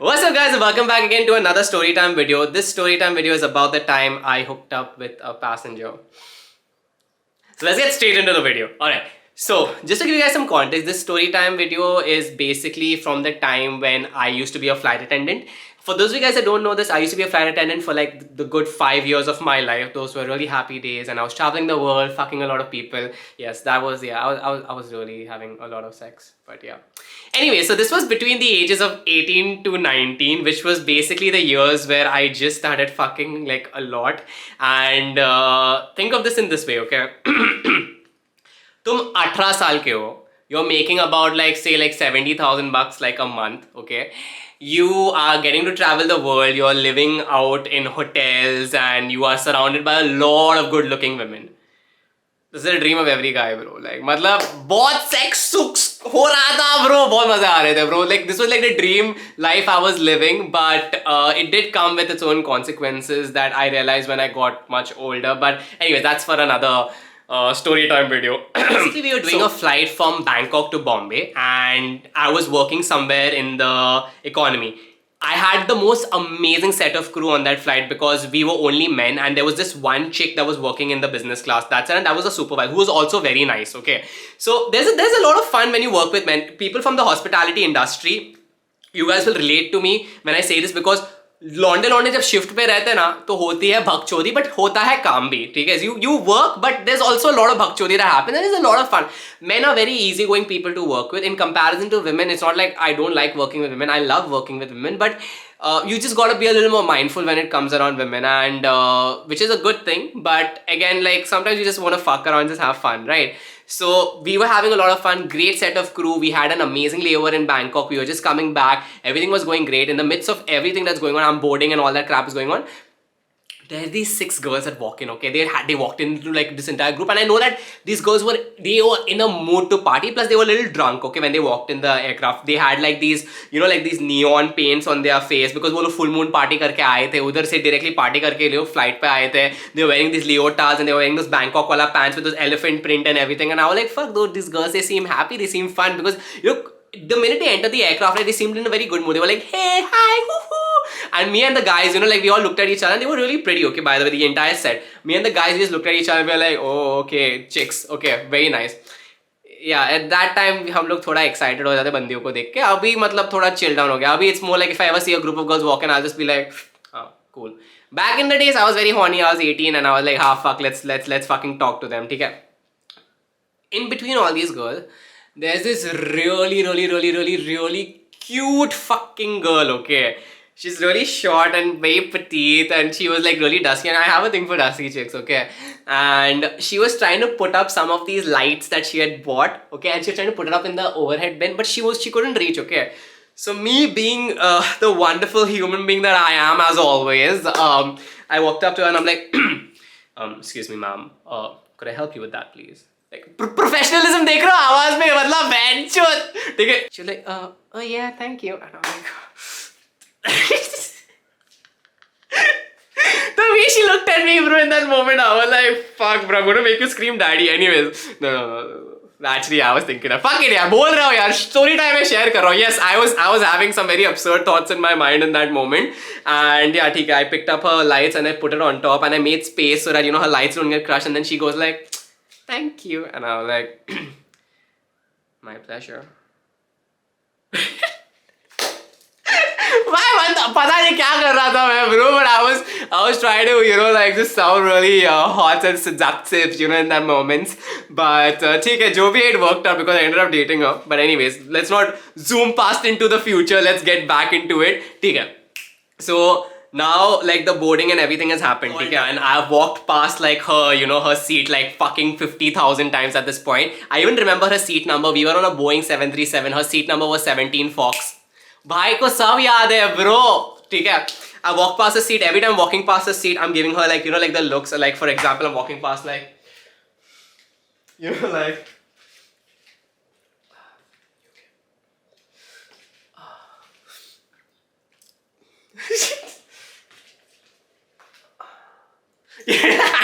What's up guys, welcome back again to another Storytime video. This Storytime video is about the time I hooked up with a passenger. So let's get straight into the video. Alright, so just to give you guys some context, this Storytime video is basically from the time when I used to be a flight attendant. For those of you guys that don't know this, I used to be a flight attendant for like the good 5 years of my life. Those were really happy days and I was traveling the world, fucking a lot of people. Yes, that was, yeah, I was really having a lot of sex, but yeah. Anyway, so this was between the ages of 18 to 19, which was basically the years where I just started fucking like a lot. And think of this in this way, okay? तुम 18 साल के हो, you're making about like say like 70,000 bucks like a month, okay? You are getting to travel the world, you're living out in hotels and you are surrounded by a lot of good looking women. This is a dream of every guy, bro. Like, मतलब बहुत sex सुख हो रहा था, bro. बहुत मजा आ रहे थे, bro. Like, this was like the dream life I was living, but it did come with its own consequences that I realized when I got much older. But anyway, that's for another story time video. Basically, we were doing a flight from Bangkok to Bombay, and I was working somewhere in the economy. I had the most amazing set of crew on that flight because we were only men and there was this one chick that was working in the business class. That's it, and that was a supervisor who was also very nice, okay? So there's a lot of fun when you work with men. People from the hospitality industry, you guys will relate to me when I say this because लौंडे जब shift पे रहते हैं ना तो होती है भगचोदी but होता है काम भी ठीक है you work but there's also a lot of भगचोदी that happens and there's a lot of fun. Men are very easygoing people to work with in comparison to women. It's not like I don't like working with women. I love working with women, but you just gotta be a little more mindful when it comes around women, and which is a good thing, but again, like sometimes you just want to fuck around, just have fun, right? So we were having a lot of fun, great set of crew. We had an amazing layover in Bangkok. We were just coming back. Everything was going great. In the midst of everything that's going on, I'm boarding and all that crap is going on. There are these 6 girls that walk in, okay? They walked into like this entire group, and I know that these girls were in a mood to party, plus they were a little drunk, okay, when they walked in the aircraft. They had like these, you know, like these neon paints on their face because वो लोग full moon party करके आए थे, उधर से directly party करके लोग flight पे आए थे. They were wearing these leotards and they were wearing those Bangkok wala pants with those elephant print and everything, and I was like, fuck, though, these girls, they seem happy, they seem fun because, you know, the minute they entered the aircraft, like, they seemed in a very good mood. They were like, hey, hi, woohoo. And me and the guys, you know, like we all looked at each other and they were really pretty, okay, by the way, the entire set. Me and the guys, we just looked at each other and we were like, oh, okay, chicks, okay, very nice. Yeah, at that time, हम लोग थोड़ा excited हो जाते बंदियों को देख के. अभी मतलब थोड़ा chill down हो गया. अभी it's more like if I ever see a group of girls walking, I'll just be like, oh, cool. Back in the days, I was very horny. I was 18 and I was like, ah, fuck, let's fucking talk to them, ठीक है? In between all these girls, there's this really cute fucking girl, okay? She's really short and very petite and she was like really dusky, and I have a thing for dusky chicks, okay? And she was trying to put up some of these lights that she had bought, okay? And she was trying to put it up in the overhead bin, but she couldn't reach, okay? So me being the wonderful human being that I am, as always, I walked up to her and I'm like, excuse me ma'am, could I help you with that please? Like, professionalism देख रहे हो आवाज में, मतलब बेंचोद, ठीक है? She was like, oh yeah, thank you. And I'm like, the way she looked at me, bro, in that moment, I was like, fuck, bro, I'm gonna make you scream daddy. Anyways, no. Actually, I was thinking, fuck it, यार, बोल रहा हूँ यार, story time में share कर रहा हूँ. Yes, I was having some very absurd thoughts in my mind in that moment, and yeah, ठीक है, I picked up her lights and I put it on top and I made space so that, you know, her lights don't get crushed, and then she goes like, thank you, and I was like, my pleasure. पता नहीं क्या कर रहा था मैं, bro, but I was trying to, you know, like just sound really hot and seductive, you know, in that moments. But ठीक है, जो भी, it worked out because I ended up dating her. But anyways, let's not zoom past into the future. Let's get back into it. ठीक है. So now, like, the boarding and everything has happened, okay? And I've walked past like her, you know, her seat like fucking 50,000 times at this point. I even remember her seat number. We were on a Boeing 737. Her seat number was 17 Fox. भाई को सब याद है, bro. ठीक है? I walk past the seat. Every time walking past the seat, I'm giving her like, you know, like the looks. Like, for example, I'm walking past like, you know, like,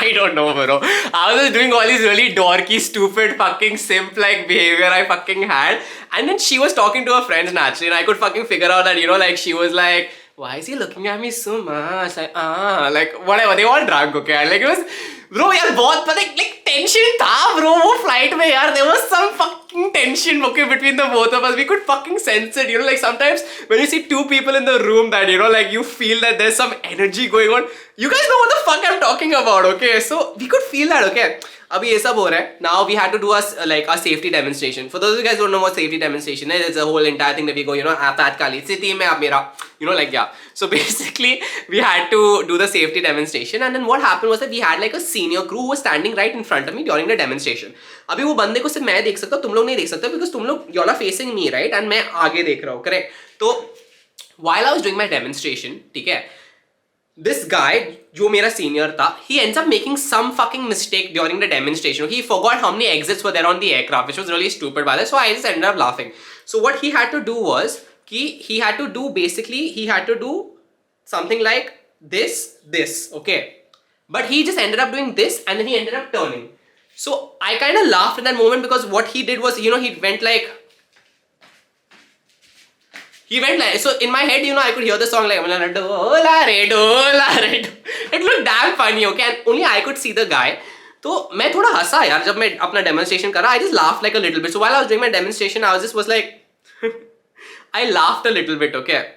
I don't know, bro. I was just doing all these really dorky, stupid, fucking simp like behavior I fucking had. And then she was talking to her friends naturally, and I could fucking figure out that, you know, like she was like, why is he looking at me so much? Like whatever. They all drunk, okay? Like it was, bro, yaar, bahut, like tension tha, bro. Wo flight mein, yaar, there was some fucking tension, okay, between the both of us. We could fucking sense it, you know, like sometimes when you see two people in the room that, you know, like you feel that there's some energy going on. You guys know what the fuck I'm talking about, okay? So we could feel that, okay? अभी ये सब हो रहा है. Now we had to do a safety demonstration. For those of you guys who don't know what safety demonstration is, it's a whole entire thing that we go, you know, apat kali city mein aap mera, you know, like yeah. So basically we had to do the safety demonstration, and then what happened was that we had like a senior crew who was standing right in front of me during the demonstration. अभी वो बंदे को सिर्फ मैं देख सकता हूँ, तुम लोग नहीं देख सकते because तुम लोग you all are facing me, right? And मैं आगे देख रहा हूँ, correct? तो while I was doing my demonstration, ठीक है, this guy, जो मेरा senior था, he ends up making some fucking mistake during the demonstration. He forgot how many exits were there on the aircraft, which was really stupid by the way. So I just ended up laughing. So what he had to do was, he had to do something like this, okay? But he just ended up doing this, and then he ended up turning. So I kind of laughed at that moment because what he did was, you know, he went like, so in my head, you know, I could hear the song like, dola re, dola re. It looked damn funny, okay? And only I could see the guy. So मैं थोड़ा हंसा यार जब मैं अपना demonstration कर रहा. I just laughed like a little bit. So while I was doing my demonstration, I was like, I laughed a little bit, okay?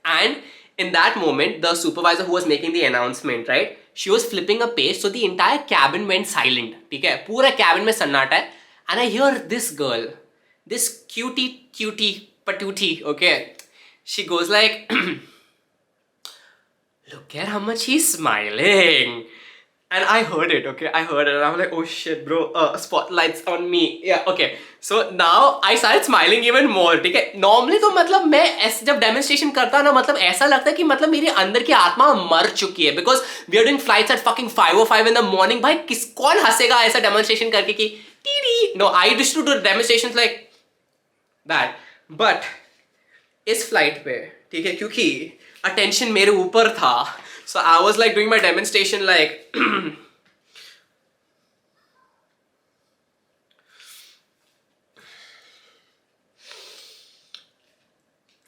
And in that moment, the supervisor who was making the announcement, right? She was flipping a page, so the entire cabin went silent. ठीक है? पूरा cabin में सन्नाटा है. And I hear this girl, this cutie patootie, okay? She goes like, look at how much he's smiling. And I heard it, okay? I heard it and I'm like, oh shit, bro, spotlight's on me. Yeah, okay. So now I started smiling even more, ठीक है? Normally तो मतलब मैं ऐसे जब demonstration करता ना, मतलब ऐसा लगता है कि मतलब मेरे अंदर की आत्मा मर चुकी है, because we are doing flights at fucking 5:05 in the morning. भाई कौन हंसेगा ऐसा demonstration करके कि T. No, I used to do demonstrations like that. But इस flight पे, ठीक है, क्योंकि attention मेरे ऊपर था. So I was like doing my demonstration like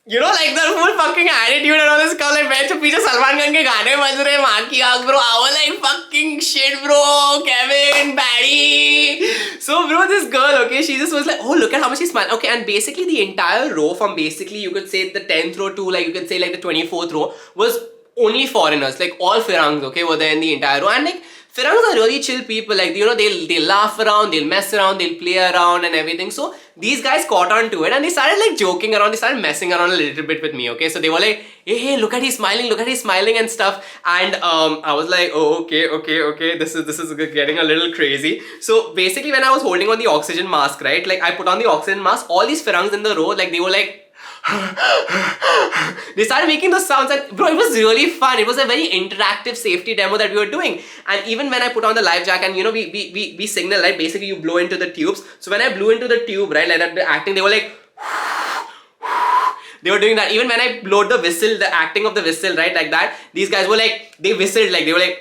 you know, like the whole fucking attitude and all this stuff. Like मैं पीछे सलमान खान के गाने बज रहे हैं, माँ की आँख, bro. I was like fucking shit, bro. Kevin, Barry. So bro, this girl, okay, she just was like, oh, look at how much she smiled. Okay, and basically the entire row from basically you could say the 10th row to like you could say like the 24th row was only foreigners, like all Firangs, okay, were there in the entire row. And like Firangs are really chill people, like, you know, they'll laugh around, they'll mess around, they'll play around and everything. So these guys caught on to it and they started like joking around, they started messing around a little bit with me, okay? So they were like, hey, look at he's smiling and stuff. And I was like, oh, okay, this is getting a little crazy. So basically when I was holding on the oxygen mask, right, like I put on the oxygen mask, all these Firangs in the row, like they were like, they started making those sounds, and bro, it was really fun. It was a very interactive safety demo that we were doing. And even when I put on the life jacket, and you know, we signal, right? Basically you blow into the tubes. So when I blew into the tube, right, like that, the acting, they were like they were doing that. Even when I blowed the whistle, the acting of the whistle, right, like that, these guys were like, they whistled, like they were like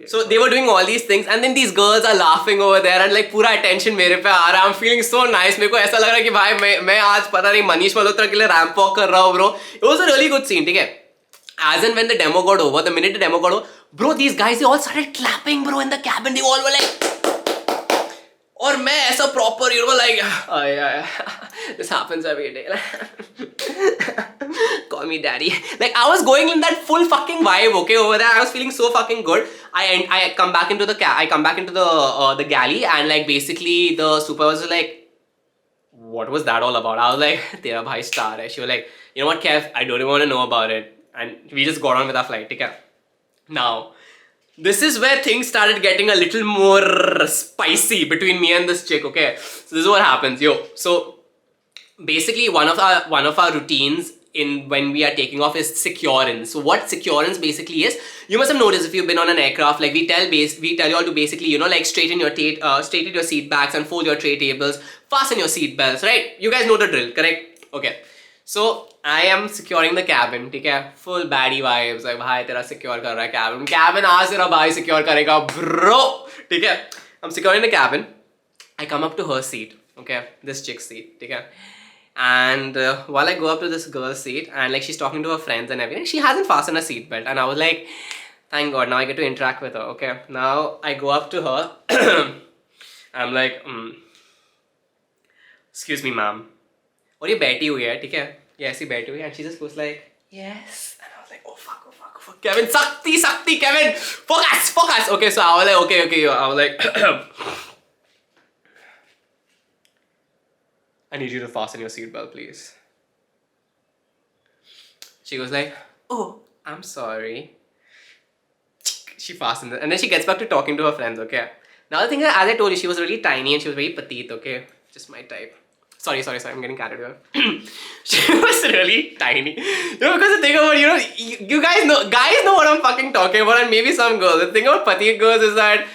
so they were doing all these things, and then these girls are laughing over there, and like पूरा attention मेरे पे आ रहा है. I'm feeling so nice. मेरे को ऐसा लग रहा है कि भाई मैं आज पता नहीं मनीष मल्होत्रा के लिए रैंप वॉक कर रहा हूँ, bro. It was a really good scene, ठीक है? As and when the demo got over, the minute the demo got over, bro, these guys, they all started clapping, bro, in the cabin. They all were like, और मैं ऐसा proper, you know, like, oh yeah, this happens every day. Call me daddy. Like I was going in that full fucking vibe, okay, over there. I was feeling so fucking good. I come back into the the galley, and like basically the supervisor was like, what was that all about? I was like, tera bhai star hai. She was like, you know what, Kev, I don't even want to know about it. And we just got on with our flight, okay? Now, this is where things started getting a little more spicy between me and this chick, okay? So this is what happens, yo. So basically one of our routines in when we are taking off is securance. So what securance basically is, you must have noticed if you've been on an aircraft, like we tell you all to basically, you know, like straighten your seat backs and fold your tray tables, fasten your seat belts, right? You guys know the drill, correct? Okay. So I am securing the cabin, ठीक है, full baddie vibes, like भाई तेरा secure कर रहा है cabin आज तेरा भाई secure करेगा bro, ठीक है. I'm securing the cabin. I come up to her seat, okay, this chick's seat, ठीक है. And while I go up to this girl's seat and like she's talking to her friends and everything, she hasn't fastened a seatbelt, and I was like, thank God, now I get to interact with her. Okay, now I go up to her. I'm like, excuse me, ma'am. और ये बैठी हुई है, ठीक है, ये ऐसी बैठी हुई है, and she just goes like, yes. And I was like, oh fuck, oh fuck, oh fuck, Kevin, sakti, Kevin, focus. Okay, so I was like, okay, I was like, I need you to fasten your seatbelt, please. She goes like, oh, I'm sorry. She fastened it, and then she gets back to talking to her friends, okay? Now the thing is, as I told you, she was really tiny and she was very petite, okay? Just my type. Sorry, I'm getting carried away. She was really tiny. Because the thing about, you guys know what I'm fucking talking about, and maybe some girls. The thing about petite girls is that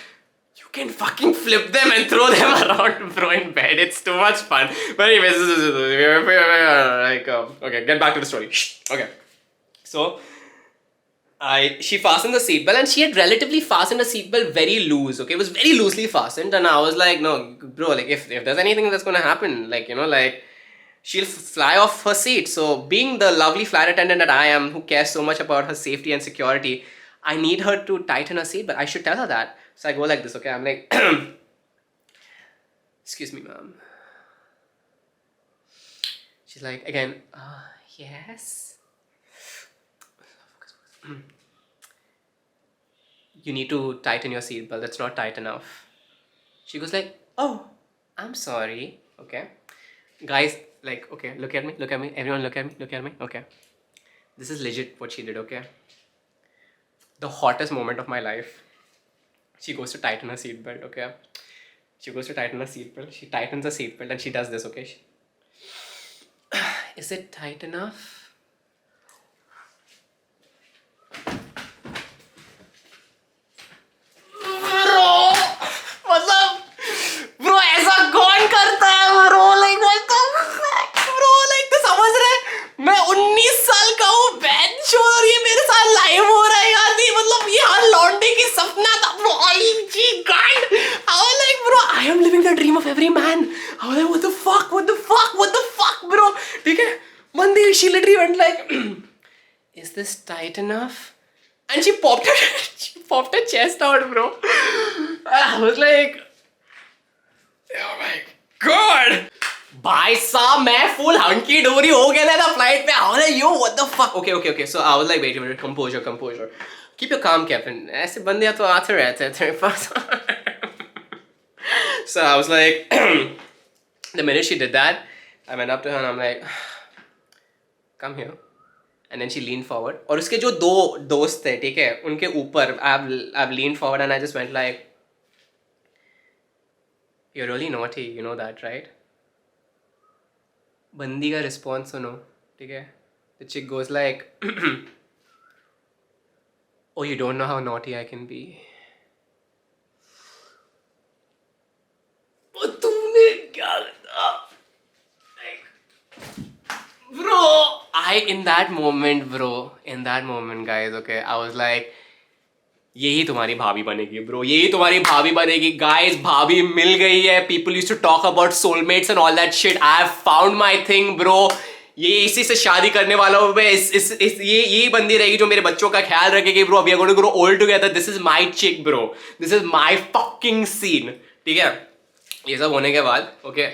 you can fucking flip them and throw them around, bro, in bed. It's too much fun. But anyways, okay, get back to the story. Okay. So, she fastened the seatbelt, and she had relatively fastened the seatbelt very loose, okay? It was very loosely fastened, and I was like, no, bro, like, if there's anything that's gonna happen, like, like, she'll fly off her seat. So, being the lovely flight attendant that I am, who cares so much about her safety and security, I need her to tighten her seat, but I should tell her that. So, I go like this, okay? I'm like, excuse me, ma'am. She's like, again, yes. You need to tighten your seatbelt. That's not tight enough. She goes like, oh, I'm sorry. Okay. Guys, like, okay, look at me. Everyone look at me. Okay. This is legit what she did, okay? The hottest moment of my life. She goes to tighten her seatbelt, okay? She tightens the seatbelt, and she does this, okay? Is it tight enough? Every man. I was like, what the fuck, bro? Okay? One day she literally went like, is this tight enough? And she popped her chest out, bro. I was like, oh my god. Bhai saab, main full hunky dory ho gaya tha flight pe. I was like, yo, what the fuck? Okay. So I was like, wait, composure. Keep your calm, Kevin. ऐसे बंदे तो आते रहते हैं तेरे पास. So I was like, the minute she did that, I went up to her and I'm like, come here. And then she leaned forward. और उसके जो दो दोस्त थे, ठीक है, उनके ऊपर I've leaned forward and I just went like, you're really naughty, you know that, right? बंदी का response सुनो, ठीक है? The chick goes like, oh, you don't know how naughty I can be. In that moment, guys, okay, I was like, यही तुम्हारी भाभी बनेगी, bro. यही तुम्हारी भाभी बनेगी, guys. भाभी मिल गई है. People used to talk about soulmates and all that shit. I have found my thing, bro. ये इसी से शादी करने वाला हूँ मैं. ये बंदी रहेगी जो मेरे बच्चों का ख्याल रखेगी, bro. We are going to grow old together. This is my chick, bro. This is my fucking scene. ठीक है? ये सब होने के बाद, okay,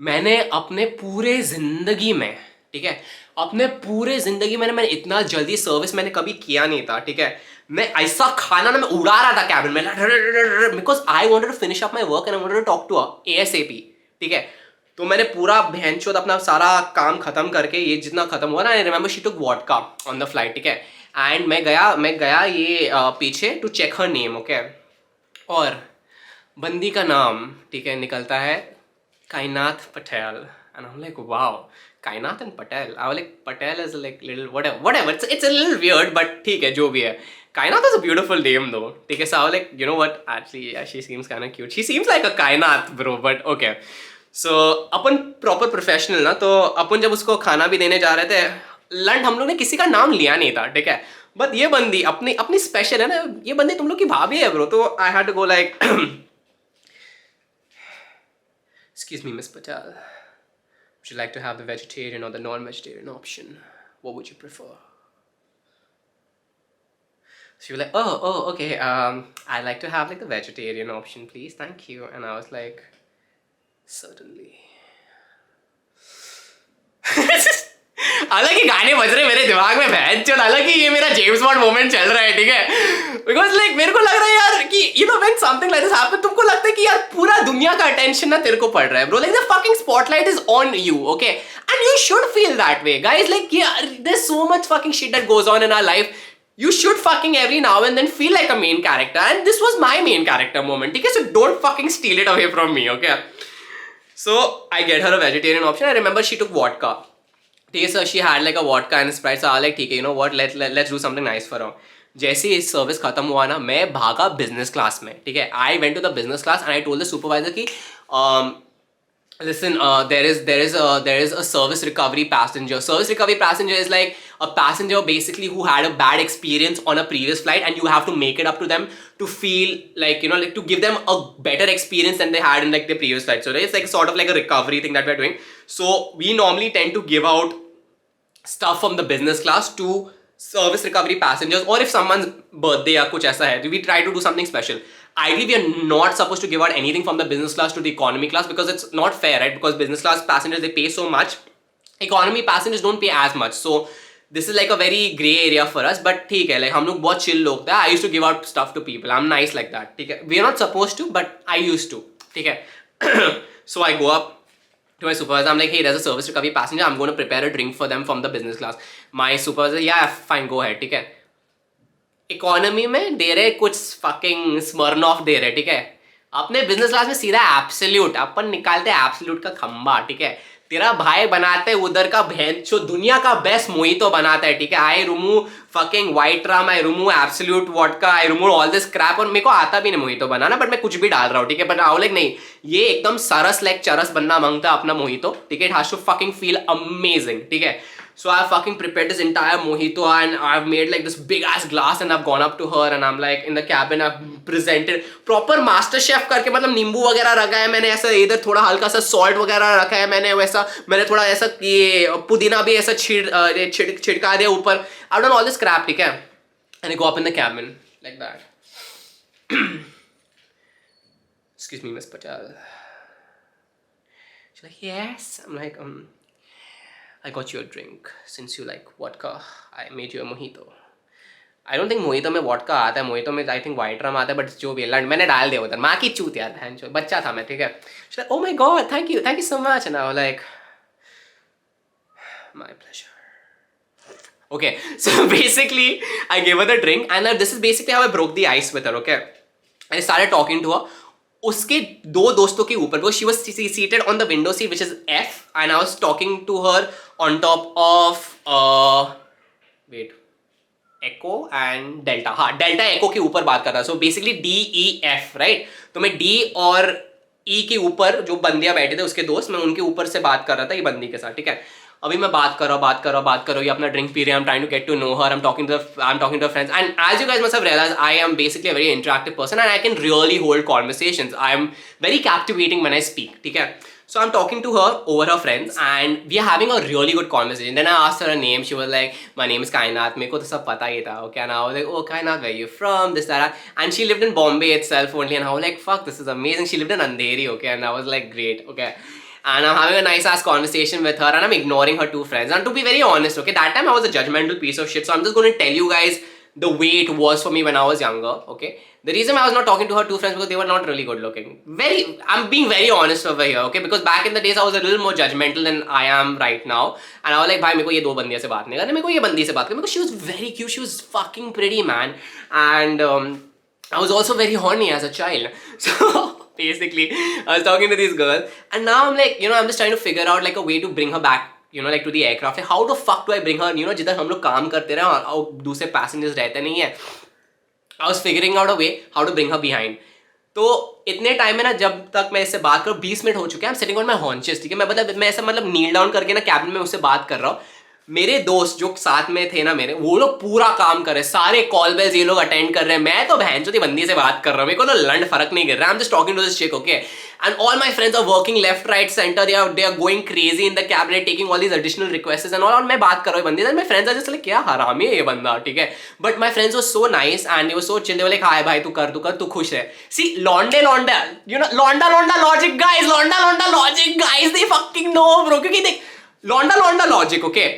मैंने अपने पूरे जिंदगी में, ठीक है, अपने पूरे जिंदगी में मैंने इतना जल्दी सर्विस मैंने कभी किया नहीं था, ठीक है. मैं ऐसा खाना ना मैं उड़ा रहा था कैबिन में, because I wanted to finish up my work and I wanted to talk to ASAP, ठीक है. तो मैंने पूरा बहनचोद अपना सारा काम खत्म करके, ये जितना खत्म हुआ ना, I remember she took vodka on the flight, ठीक है. एंड मैं गया ये पीछे to check her name, okay. और बंदी का नाम, ठीक है, निकलता है Kainat Patel. And I am like, wow, Kainath and Patel. I was like, Patel is like little whatever. It's a little weird, but ठीक है, जो भी है. Kainath is a beautiful name though. ठीक है, so I was like, you know what? Actually, yeah, she seems kind of cute. She seems like a Kainath, bro. But okay. So upon proper professional ना, तो अपन जब उसको खाना भी देने जा रहे थे, लंच हम लोग ने किसी का नाम लिया नहीं था, ठीक है, बट ये बंदी अपनी अपनी स्पेशल है ना, ये बंदी तुम लोग की भाभी है ब्रो, तो I had to go like excuse me miss Patel, would you like to have the vegetarian or the non-vegetarian option? What would you prefer? She was like, oh, okay. I'd like to have like the vegetarian option, please. Thank you. And I was like, certainly. हालांकि गाने बज रहे मेरे दिमाग में, बहन चोद, हालांकि ये मेरा जेम्स बॉन्ड मोमेंट चल रहा है, ठीक है, बिकॉज लाइक मेरे को लग रहा है यार कि you know when something like this happen, तुमको लगता है कि यार पूरा दुनिया का अटेंशन ना तेरे को पड़ रहा है bro, like the fucking spotlight is on you, okay, and you should feel that way guys, like यार there is so much fucking shit that goes on in our life. You should fucking every now and then feel like a main character, and this was my main character moment, okay, so don't fucking steal it away from me, okay. So I get her a vegetarian option. I remember she took vodka. ठीक है, so she had like a vodka and Sprite, so I was like ठीक है, you know what, let's do something nice for her. जैसे ही service खत्म हुआ ना, मैं भागा बिजनेस क्लास में, ठीक है, I went to the business class and I told the supervisor कि listen, there is a service recovery passenger. Service recovery passenger is like a passenger basically who had a bad experience on a previous flight, and you have to make it up to them to feel like, you know, like to give them a better experience than they had in like their previous flight. So it's like sort of like a recovery thing that we're doing. So we normally tend to give out stuff from the business class to service recovery passengers, or if someone's birthday या कुछ ऐसा है, we try to do something special. Ideally, we are not supposed to give out anything from the business class to the economy class because it's not fair, right? Because business class passengers, they pay so much, economy passengers don't pay as much. So this is like a very gray area for us, but ठीक है, like हम लोग बहुत chill लोग थे. I used to give out stuff to people. I'm nice like that. ठीक है, we are not supposed to, but I used to. ठीक है. So I go up to my supervisor. I'm like, hey, there's a service recovery passenger. I'm going to prepare a drink for them from the business class. My supervisor, yeah, fine, go ahead. ठीक है. Economy में दे रहे कुछ fucking स्मर्नॉफ दे रहे, ठीक है, अपने business class में सीधा एब्सोल्यूट, अपन निकालते हैं एब्सोल्यूट का खंबा, ठीक है, तेरा भाई बनाते उधर का भैंचो दुनिया का बेस्ट मोहितो बनाता है, ठीक है, I remove fucking white rum, I remove Absolut vodka, I remove all this crap, और मेरे को आता भी नहीं मोहितो बनाना, बट मैं कुछ भी डाल रहा हूँ, ठीक है, बट आओ लाइक नहीं, ये एकदम सरस लाइक चरस बनना मांगता अपना मोहितो, ठीक है, it has to fucking feel amazing, ठीक है. So I fucking prepared this entire mojito and I've made like this big ass glass and I've gone up to her and I'm like in the cabin, I've presented proper master chef करके, मतलब नींबू वगैरह रखा है मैंने, ऐसा इधर थोड़ा हल्का सा सॉल्ट वगैरह रखा है मैंने, वैसा मैंने थोड़ा ऐसा ये पुदीना भी ऐसा छिड़का दिया ऊपर. I've done all this crap, ठीक है, and I go up in the cabin like that. Excuse me, Miss Patel. She's like, yes. I'm like, I got you a drink. Since you like vodka, I made you a mojito. I don't think mojito में vodka आता है, mojito में I think white rum आता है, but जो भी लंड मैंने डाल दिया उधर, माँ की चूत यार, बहन चो, बच्चा था मैं, ठीक है. She's like, oh my god, thank you so much, and I was like, my pleasure. Okay, so basically I gave her the drink, and this is basically how I broke the ice with her. Okay, I started talking to her. उसके दो दोस्तों के ऊपर, because she was seated on the window seat which is F, and I was talking to her on top of Echo and Delta. हाँ, Delta Echo के ऊपर बात कर रहा. So basically D E F, right? तो मैं D और E के ऊपर जो बंदियां बैठे थे उसके दोस्त, मैं उनके ऊपर से बात कर रहा था ये बंदी के साथ, ठीक है. अभी मैं बात कर रहा हूँ, ये अपना ड्रिंक पी रहे हैं, I'm trying to get to know her, I'm talking to her friends, and as you guys must have realized, I am basically a very interactive person and I can really hold conversations. I am very captivating when I speak, ठीक है. So I'm talking to her over her friends and we are having a really good conversation. Then I asked her name. She was like, my name is Kainat. मेरे को तो सब पता ही था. Okay, and I was like, oh Kainat, where are you from? This, that. And she lived in Bombay itself only, and I was like, fuck, this is amazing. She lived in Andheri, okay, and I was like, great, okay. And I'm having a nice ass conversation with her and I'm ignoring her two friends. And to be very honest, okay, that time I was a judgmental piece of shit. So I'm just going to tell you guys the way it was for me when I was younger, okay. The reason I was not talking to her two friends because they were not really good looking. I'm being very honest over here, okay, because back in the days I was a little more judgmental than I am right now. And I was like, भाई मेरे को ये दो बंदियों से बात नहीं करनी, मेरे को ये बंदी से बात करनी, because she was very cute, she was fucking pretty, man. And I was also very horny as a child. So basically I was talking to these girls and now I'm like, you know, I'm just trying to figure out like a way to bring her back, you know, like to the aircraft. Like, how the fuck do I bring her, you know, जिधर हम लोग काम करते रहे और दूसरे passengers रहते नहीं है. I was figuring out a way how to bring her behind. तो इतने टाइम में ना, जब तक मैं इससे बात करूँ 20 मिनट हो चुके हैं, सिटिंग ऑन माई हॉन्चेस, ठीक है, मैं ऐसा मतलब नील डाउन करके ना कैबिन में उससे बात कर रहा हूँ। मेरे दोस्त जो साथ में थे ना मेरे, वो लोग पूरा काम कर रहे हैं, सारे कॉल बेल्स ये लोग अटेंड कर रहे हैं, मैं तो बहनचोदी बंदी से बात कर रहा हूँ, मेरे को तो लंड फर्क नहीं गिर रहा, I am just talking to this chick, okay, and all my friends are working left right center, they are going crazy in the cabinet, taking all these additional requests and all, और मैं बात कर रहा हूँ बंदी से, my friends are just like क्या हरामी है ये बंदा, ठीक है, but my friends were so nice and they were so chill, they were like हाय भाई तू खुश है, सी लौंडे लौंडा, यू नो, लौंडा लॉजिक गाइस, लौंडा logic guys, they fucking know bro, क्योंकि देख लौंडा लॉजिक, ओके,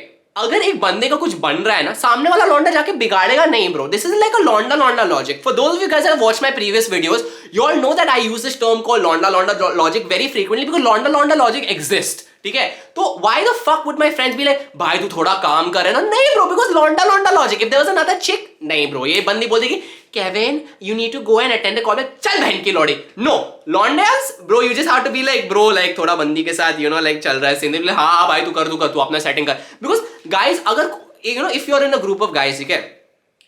अगर एक बंदे का कुछ बन रहा है ना, सामने वाला लौंडा जाके बिगाड़ेगा नहीं bro, this is like a लौंडा logic. For those of you guys have watched my previous videos, you all know that I use this term called लौंडा लॉजिक वेरी फ्रीक्वेंटली, बिकॉज़ लौंडा लॉजिक एग्जिस्ट, ठीक है, तो why the fuck would my friends be like भाई तू थोड़ा काम कर, है ना, नहीं ब्रो, बिकॉज़ लौंडा logic, if there was another chick, नहीं ब्रो, ये बंदी बोल देगी Kevin you need to go and attend the call, चल बहन की लौड़ी, नो लॉन्डेल्स bro, you just have to be like bro, like थोड़ा बंदी के साथ यू नो लाइक चल रहा है सीन, हाँ भाई तू कर तू अपना सेटिंग कर, बिकॉज गाइस अगर you know if you're in a group of guys, ठीक है,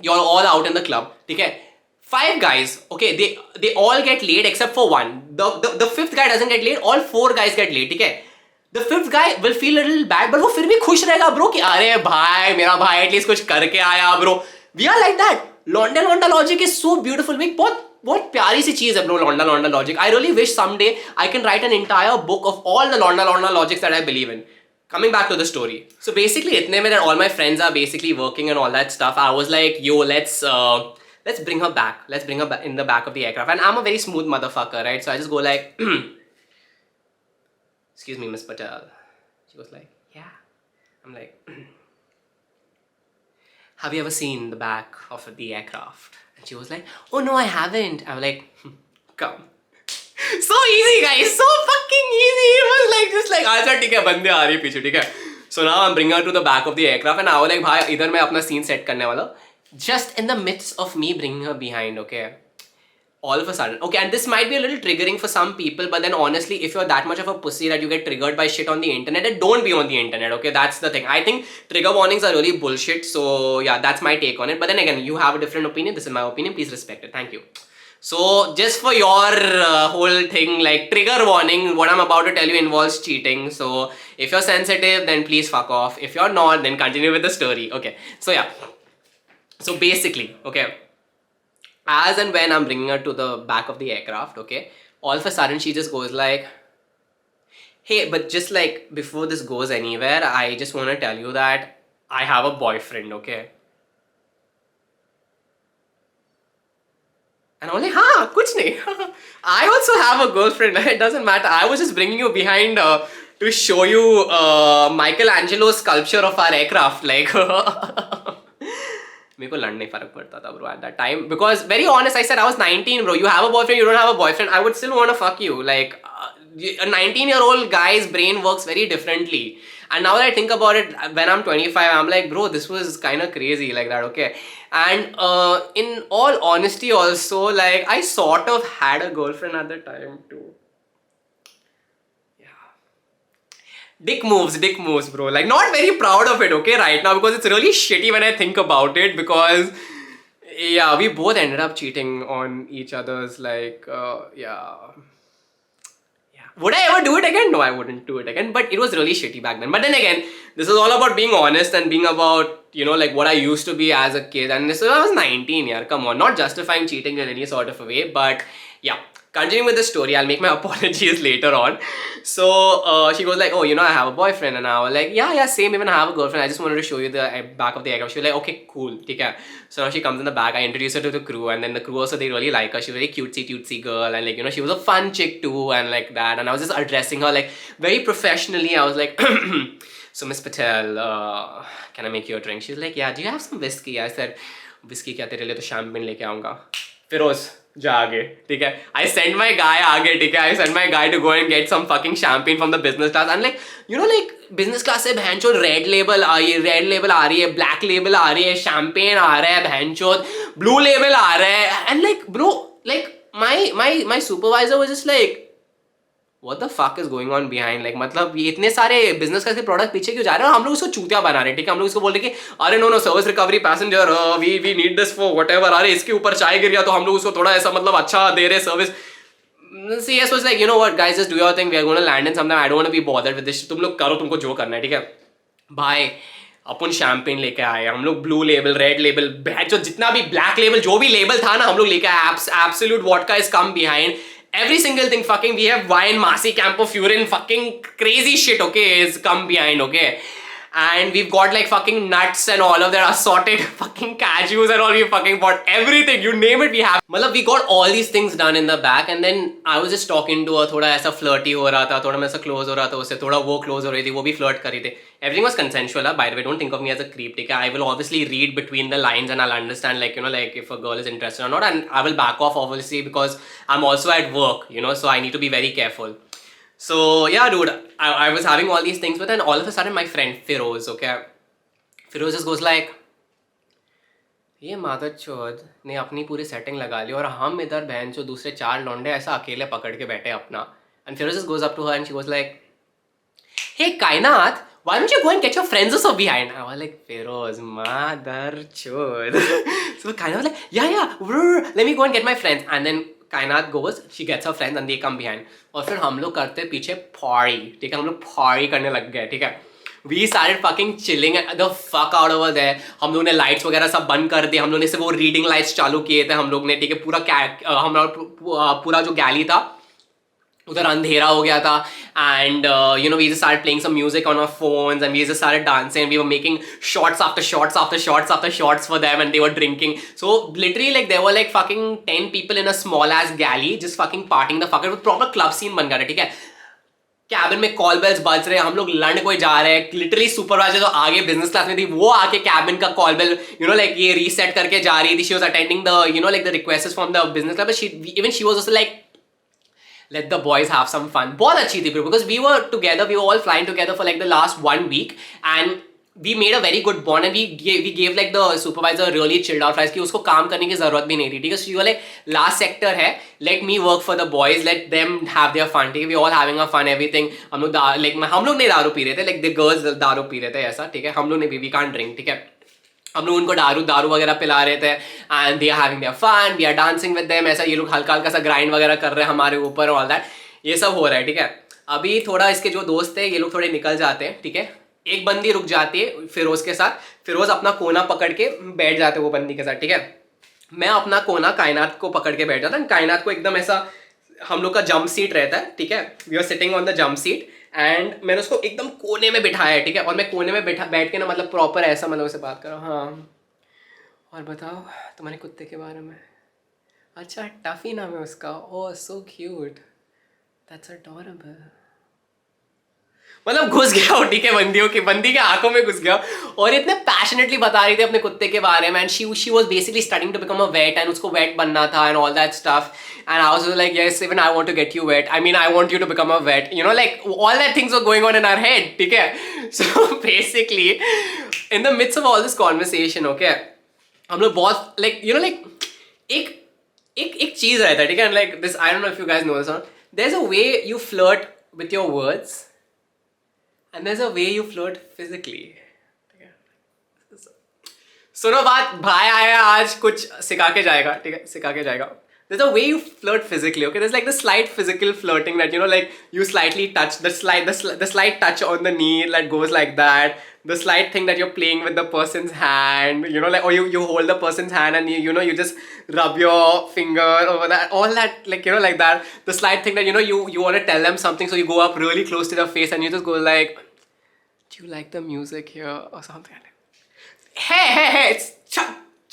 you're all out in the club, ठीक है, 5 guys, okay, they all get late except for one, the fifth guy doesn't get late, all 4 guys get late, ठीक है, the fifth guy will feel a little bad, but वो फिर भी खुश रहेगा bro कि अरे भाई मेरा भाई एटलीस्ट कुछ करके आया bro, we are like that, लौंडा लॉजिक is so beautiful, बहुत प्यारी सी चीज है ब्रो, लौंडा logic, I really wish someday I can write an entire book of all the लौंडा logics that I believe in. Coming back to the story, so basically itne mein that all my friends are basically working and all that stuff, I was like yo, let's bring her back, in the back of the aircraft, and I'm a very smooth motherfucker, right, so I just go like excuse me Miss Patel, she was like yeah, I'm like have you ever seen the back of the aircraft, and she was like oh no I haven't, I'm like come, so easy guys, so fucking easy, it was like just like अच्छा ठीक है बंदे आ रही है पीछे, ठीक है, so now I'm bringing her to the back of the aircraft and I was like भाई इधर मैं अपना scene set करने वाला, just in the midst of me bringing her behind, okay, all of a sudden, okay, and this might be a little triggering for some people, but then honestly if you're that much of a pussy that you get triggered by shit on the internet, then don't be on the internet, okay, that's the thing. I think trigger warnings are really bullshit, so yeah, that's my take on it, but then again you have a different opinion, this is my opinion, please respect it, thank you. So just for your whole thing, like trigger warning, what I'm about to tell you involves cheating, so if you're sensitive then please fuck off, if you're not then continue with the story, okay, so yeah, so basically, okay, as and when I'm bringing her to the back of the aircraft, okay, all of a sudden she just goes like hey, but just like before this goes anywhere, I just want to tell you that I have a boyfriend, okay. And I was like, हाँ कुछ नहीं, I also have a girlfriend, it doesn't matter, I was just bringing you behind to show you Michelangelo's sculpture of our aircraft, like मेरे को लड़ने फर्क पड़ता था bro at that time, because very honest I said I was 19 bro, you have a boyfriend, you don't have a boyfriend, I would still want to fuck you, like a 19-year-old guy's brain works very differently, and now that I think about it, when I'm 25 I'm like bro this was kind of crazy like that, okay, and in all honesty also like I sort of had a girlfriend at the time too. Dick moves bro, like not very proud of it, okay, right now, because it's really shitty when I think about it, because yeah, we both ended up cheating on each other's like yeah, would I ever do it again? No, I wouldn't do it again, but it was really shitty back then. But then again, this is all about being honest and being about, you know, like what I used to be as a kid, and this I was 19, yeah, come on, not justifying cheating in any sort of a way, but yeah. Continuing with the story, I'll make my apologies later on. So she goes like, oh, you know, I have a boyfriend, and I was like, yeah, same, even I have a girlfriend, I just wanted to show you the back of the aircraft. She was like, okay, cool, okay. So now she comes in the back, I introduce her to the crew, and then the crew also, they really like her. She was a very cutesy girl, and like, you know, she was a fun chick too, and like that, and I was just addressing her like very professionally. I was like, so Miss Patel, can I make you a drink? She was like, yeah, do you have some whiskey? I said, whiskey क्या तेरे लिए तो champagne लेके आऊँगा. फिरोज जा आगे, ठीक है, I sent my guy आगे, ठीक है, I sent my guy to go and get some fucking champagne from the business class, and like, you know, like business class से बहनचोद red label आ रही है, black label आ रही है, champagne आ रहा है बहनचोद, blue label आ रहा है, and like bro, like my supervisor was just like, what the fuck is going on behind, like मतलब ये इतने सारे बिजनेस का प्रोडक्ट पीछे क्यों जा रहे हैं, और हम लोग उसको चूतिया बना रहे हैं, ठीक है, हम लोग उसको बोल रहे कि अरे no service recovery passenger we need this for whatever, अरे इसके ऊपर चाय गिर गया तो हम लोग उसको थोड़ा ऐसा मतलब अच्छा दे रहे service, CS was like, you know what, guys, just do your thing. We are going to land in something. I don't want to be bothered with this. तुम लोग करो, तुमको जो करना है, ठीक है भाई. अपन शैम्पेन लेके आए, हम लोग ब्लू लेबल, रेड लेबल, जो जितना भी ब्लैक लेबल, जो भी लेबल था ना, हम लोग लेके आए. Absolute vodka is come behind every single thing. Fucking we have wine, Masi, Campo Furin, fucking crazy shit, okay, is come behind, okay. And we've got like fucking nuts and all of that assorted fucking cashews and all. We fucking bought everything, you name it, we have. Matlab, we got all these things done in the back, and then I was just talking to her. थोड़ा ऐसा flirty हो रहा था, थोड़ा मैं ऐसा close हो रहा था उससे, थोड़ा वो close हो रही थी, वो भी flirt कर रही थी. Everything was consensual. By the way, don't think of me as a creep. ठीक है, I will obviously read between the lines and I'll understand, like, you know, like if a girl is interested or not, and I will back off obviously because I'm also at work, you know, so I need to be very careful. So yeah, dude, I was having all these things, but then all of a sudden my friend Firoz, okay, Firoz just goes like, ये मादर चौध ने अपनी पूरी setting लगा ली और हम इधर बहन जो दूसरे 4 लौंडे ऐसा अकेले पकड़ के बैठे अपना. And Firoz just goes up to her and she goes like, hey Kainat, why don't you go and get your friends also behind? I was like, Firoz, mother chod. So Kainat was like, yeah, let me go and get my friends. And then Kainat goes, she gets her friends and they come behind. और फिर हम लोग करते पीछे party, ठीक है, हम लोग party करने लग गए, ठीक है. We started fucking chilling the fuck out over there. हम लोग ने lights वगैरह सब बंद कर दिए, हम लोग ने सिर्फ वो reading lights चालू किए थे हम लोग ने, ठीक है. पूरा जो गैली था उधर अंधेरा हो गया था. And you know, we just started playing some music on our phones and we just started dancing and we were making shots after shots after shots after shots for them and they were drinking. So literally like there were like fucking 10 people in a small ass galley just fucking partying the fuck out. Proper club scene बन गया था, ठीक है. Cabin में call bells बज रहे हैं, हम लोग लंड कोई जा रहे हैं. लिटरली सुपरवाइजर जो आगे बिजनेस क्लास में थी वो आके कैबिन का call bell you know like ये रीसेट करके जा रही थी. She was attending the you know like the requests from the business class, but she was also like let the boys have some fun. बहुत अच्छी थी because we were together, we were all flying together for like the last 1 week and we made a very good bond and we gave like the supervisor really chilled out vibes कि उसको काम करने की जरूरत भी नहीं थी, ठीक है. So you were like last sector है, let me work for the boys, let them have their fun, ठीक है. We all having a fun everything. हम लोग नहीं दारू पी रहे थे, like the girls दारू पी रहे थे ऐसा, ठीक है. हम लोग ने we can't drink, ठीक है. हम लोग उनको दारू वगैरह पिला रहे थे and they are having their fun, we are dancing with them. ऐसा ये लोग हल्का हल्का सा ग्राइंड वगैरह कर रहे हैं हमारे ऊपर ऑल दैट, ये सब हो रहा है, ठीक है. अभी थोड़ा इसके जो दोस्त है ये लोग थोड़े निकल जाते हैं, ठीक है. एक बंदी रुक जाती है फिरोज के साथ, फिरोज अपना कोना पकड़ के बैठ जाते हैं वो बंदी के साथ, ठीक है. मैं अपना कोना कायनात को पकड़ के बैठ जाता हूँ. कायनात को एकदम ऐसा हम लोग का जंप सीट रहता है, ठीक है. We are sitting on the jump seat and मैंने उसको एकदम कोने में बिठाया है, ठीक है. और मैं कोने में बैठ के ना मतलब प्रॉपर ऐसा मतलब उससे बात कर रहा हूँ. हाँ और बताओ तुम्हारे कुत्ते के बारे में. अच्छा टफी नाम है उसका. ओह सो क्यूट, दैट्स अडोरेबल. मतलब घुस गया, ठीक है, बंदी के आंखों में घुस गया और इतने पैशनेटली बता रही थी अपने कुत्ते के बारे में. And she was basically studying to become a vet and उसको वेट बनना था and all that stuff. And I was like yes, even I want to get you wet, I mean I want you to become a vet, you know like all that things were going on in our head, ठीक है. So basically in the midst of all this conversation, okay, हम लोग बहुत like you know like एक चीज रहता है, ठीक है. Like this, I don't know if you guys know this, there is a way you flirt with your words and there's a way you flirt physically. सुनो बात, भाई आया आज कुछ सिखा के जाएगा, ठीक है, सिखा के जाएगा. There's a way you flirt physically, okay. There's like the slight physical flirting that, you know, like you slightly touch the slight touch on the knee that goes like that. The slight thing that you're playing with the person's hand, you know, like, or you hold the person's hand and you know you just rub your finger over that, all that, like, you know, like that. The slight thing that, you know, you want to tell them something, so you go up really close to their face and you just go like, do you like the music here or something? Hey, it's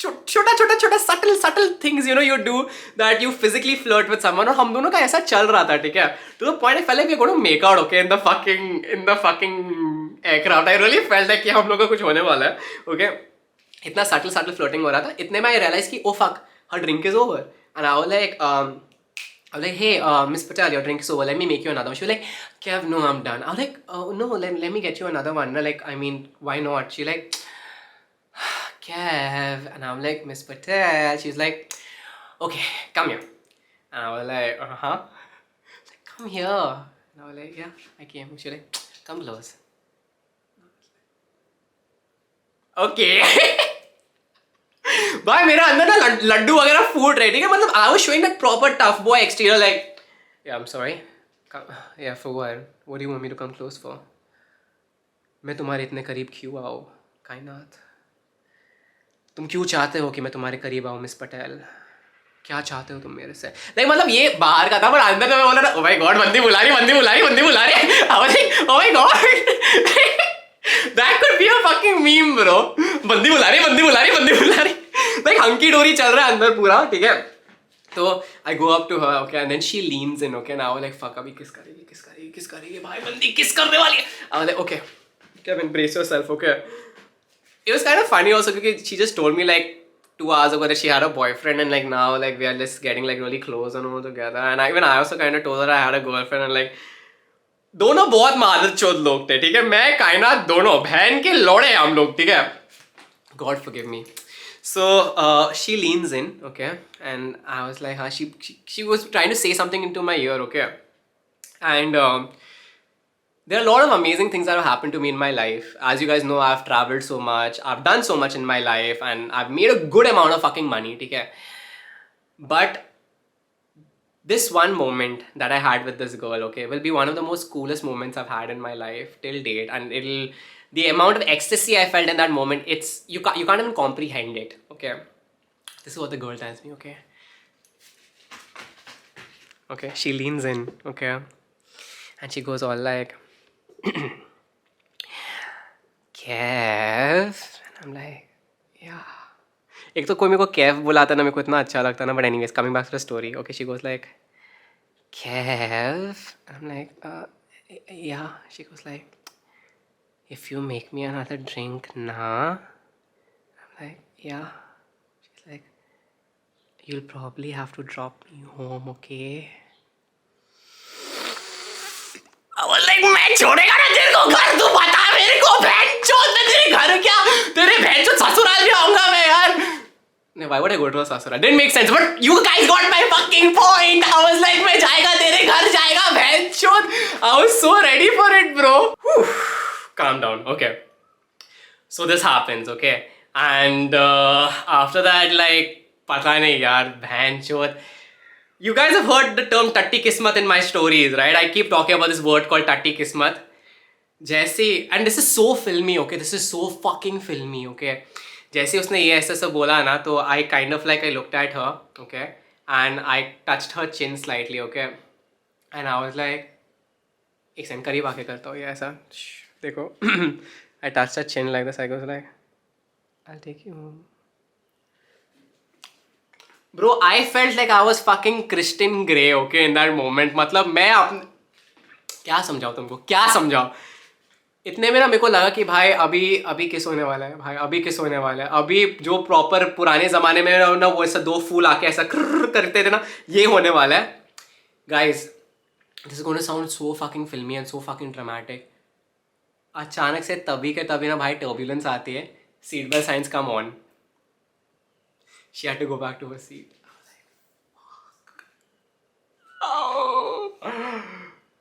छोटा subtle things, you know, you do that you physically flirt with someone. और हम दोनों का ऐसा चल रहा था, ठीक है. To the point I felt like we were going to make out, okay, in the fucking aircraft. I really felt like कि हम लोग का कुछ होने वाला है, okay. इतना subtle flirting हो रहा था. इतने में I realized कि oh fuck, her drink is over. And I was like, hey, Miss Patel, your drink is over. Let me make you another one. She was like, Kev, no, I'm done. I was like, oh no, let me get you another one. Like, I mean, why not? She like, Kev, and I'm like, Miss Patel. She's like, okay, come here. And I was like, like, come here. And I was like, yeah, I came. She was like, come close. Okay. भाई मेरा अंदर ना लड्डू वगैरह फूट रहे, ठीक है. मतलब I was showing that proper tough boy exterior, like Yeah, I'm sorry. Yeah, for what? What do you want me to come close for? मैं तुम्हारे इतने करीब क्यों आऊँ? कायनात, तुम क्यों चाहते हो कि मैं तुम्हारे करीब आऊँ मिस पटेल? क्या चाहते हो तुम मेरे से? लाइक मतलब ये बाहर का था, पर अंदर तो मैं बोला ना, ओ माय गॉड, बंदी बुला रही, बंदी बुला रही, बंदी बुला रही। आई was like, oh my God, that could be a fucking meme bro. बंदी बुला रही, बंदी बुला रही, बंदी बुला रही, लाइक हंकी डोरी चल रहा है अंदर पूरा, ठीक है। तो I go up to her, okay, and then she leans in, okay, now like fuck, अभी किस करेगी, किस करेगी, किस करेगी भाई, बंदी किस करने वाली है। आई was like, okay Kevin, brace yourself, okay. It was kind of funny also because she just told me like 2 hours ago that she had a boyfriend, and like now like we are just getting like really close and all together, and even I also kind of told her I had a girlfriend, and like दोनों बहुत मादर चोद लोग थे, ठीक है, मैं कायनात दोनों बहन के लौड़े हम लोग, ठीक है। God forgive me. So she leans in, okay, and I was like, huh, she was trying to say something into my ear, okay, and there are a lot of amazing things that have happened to me in my life. As you guys know, I've traveled so much, I've done so much in my life, and I've made a good amount of fucking money, okay? But this one moment that I had with this girl, okay, will be one of the most coolest moments I've had in my life till date, and the amount of ecstasy I felt in that moment, it's you can't even comprehend it, okay? This is what the girl tells me, okay? Okay, she leans in, okay, and she goes all like, Kev, and I'm like, yeah. एक तो कोई मेरे को केव बुलाता ना, मेरे को इतना अच्छा लगता ना, but anyways, coming back to the story, okay, she goes like, Kev, I'm like, yeah. She goes like, if you make me another drink, nah. I'm like, yeah. She's like, you'll probably have to drop me home, okay? I was like, मैं छोड़ेगा ना तेरे को घर, तू बता मेरे को, बहन चोद, मैं तेरे घर क्या, तेरे बहन चोद ससुराल भी आऊंगा मैं यार। No, why would I go to a sasura? Didn't make sense, but you guys got my fucking point. I was like, मैं जाएगा तेरे घर जाएगा बहन चोद। I was so ready for it, bro. Whew. Calm down, okay. So this happens, okay, and after that, like, पता नहीं यार बहन चोद। You guys have heard the term Tatti Kismat in my stories, right? I keep talking about this word called Tatti Kismat. जैसे, and this is so filmy, okay? This is so fucking filmy, okay? जैसे उसने ये ऐसे सब बोला ना, तो I kind of like I looked at her, okay? And I touched her chin slightly, okay? And I was like, एक second करीब आके करता हूँ ये ऐसा, देखो। I touched her chin like this. I was like, I'll take you home. Bro, I felt like I was fucking Christian Grey, okay, in that moment. मतलब मैं अपने क्या समझाऊँ तुमको, क्या समझाऊँ? इतने में ना मेरे को लगा कि भाई अभी किस होने वाला है, भाई अभी किस होने वाला है, अभी जो प्रॉपर पुराने ज़माने में ना वो ऐसा दो फूल आके ऐसा करते थे ना, ये होने वाला है। Guys, this is gonna sound so fucking फिल्मी एंड सो फकिंग ड्रामेटिक। अचानक से तभी के तभी ना भाई टर्बुलेंस आती है, seat belt signs come on, she had to go back to her seat.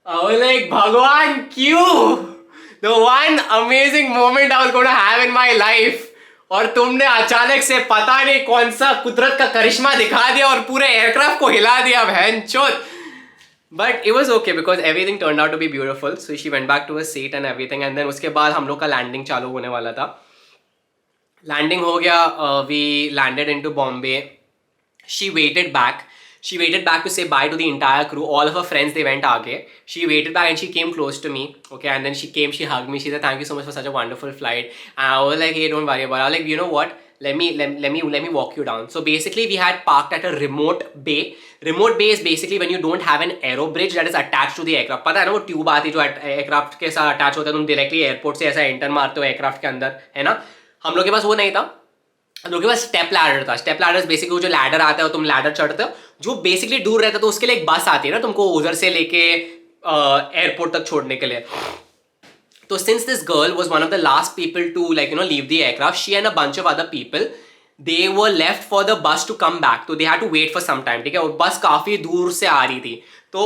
I was like, भगवान क्यों? The one amazing moment I was going to have in my life, और तुमने अचानक से पता नहीं कौन सा कुदरत का करिश्मा दिखा दिया और पूरे एयरक्राफ्ट को हिला दिया बहनचोद। But it was okay because everything turned out to be beautiful. So she went back to her seat and everything, and then उसके बाद हम लोग का लैंडिंग चालू होने वाला था। लैंडिंग हो गया, we landed into Bombay. She waited back. She waited back to say bye to the entire crew. All of her friends, they went aage. She waited back and she came close to me. Okay, and then she came, she hugged me. She said, "Thank you so much for such a wonderful flight." And I was like, "Hey, don't worry about it." I was like, "You know what? Let me walk you down." So basically, we had parked at a remote bay. Remote bay is basically when you don't have an aero bridge that is attached to the aircraft. पता है ना वो tube आती है जो aircraft के साथ attach होता है, तुम डायरेक्टली एयरपोर्ट से ऐसा एंटर मारते हो एयरक्राफ्ट के अंदर, है ना? हम लोग के पास वो नहीं था, हम लोग के पास स्टेप लैडर था। स्टेप लैडर बेसिकली वो जो लैडर आता है तुम लैडर चढ़ते हो, जो बेसिकली दूर रहता है, तो उसके लिए एक बस आती है ना तुमको उधर से लेके एयरपोर्ट तक छोड़ने के लिए। तो since this girl was one of the last people to like leave the aircraft, she and a bunch of other people, they were left for the bus to come back, तो they had to wait for some time, ठीक है, और बस काफी दूर से आ रही थी। तो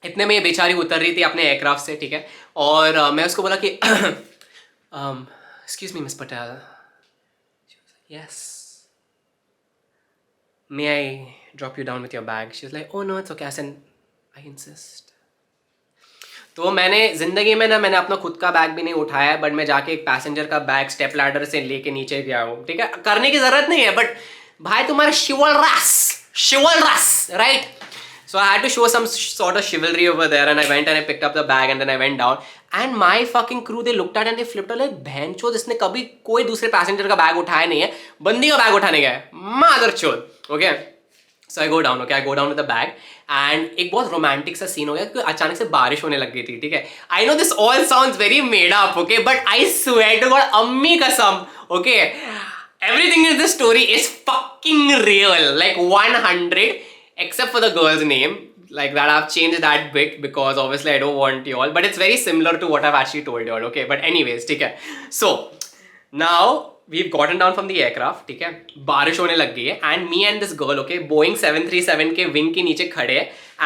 इतने में ये बेचारी उतर रही थी अपने एयरक्राफ्ट से, ठीक है, और मैं उसको बोला कि excuse me miss Patel, yes, may I drop you down with your bag? She was like, oh no, it's okay. I insist. तो मैंने जिंदगी में ना मैंने अपना खुद का बैग भी नहीं उठाया है, बट मैं जाके एक पैसेंजर का बैग स्टेप लैडर से लेके नीचे गया हूँ, ठीक है, करने की जरूरत नहीं है, बट भाई तुम्हारा शिवलरस, right? So I had to show some sort of chivalry over there, and I went and I picked up the bag and then I went down. And my fucking crew, they looked at and they flipped out like, बहनचोद इसने कभी कोई दूसरे passenger का bag उठाया नहीं है, बंदी का बैग उठाने गया है, मादरचोद। Okay, so I go down, okay, I go down with the bag and एक बहुत रोमांटिक सा सीन हो गया क्योंकि अचानक से बारिश होने लग गई थी, ठीक है। I know this all sounds very made up, okay, but I swear to God, अम्मी कसम, okay, everything in this story is fucking real, like 100, except for the girl's name, like that I've changed that bit because obviously I don't want you all, but it's very similar to what I've actually told you all, okay, but anyways, ठीक है। So now we've gotten down from the aircraft, ठीक है, बारिश होने लग गई है and me and this girl, okay, Boeing 737 के विंग के नीचे खड़े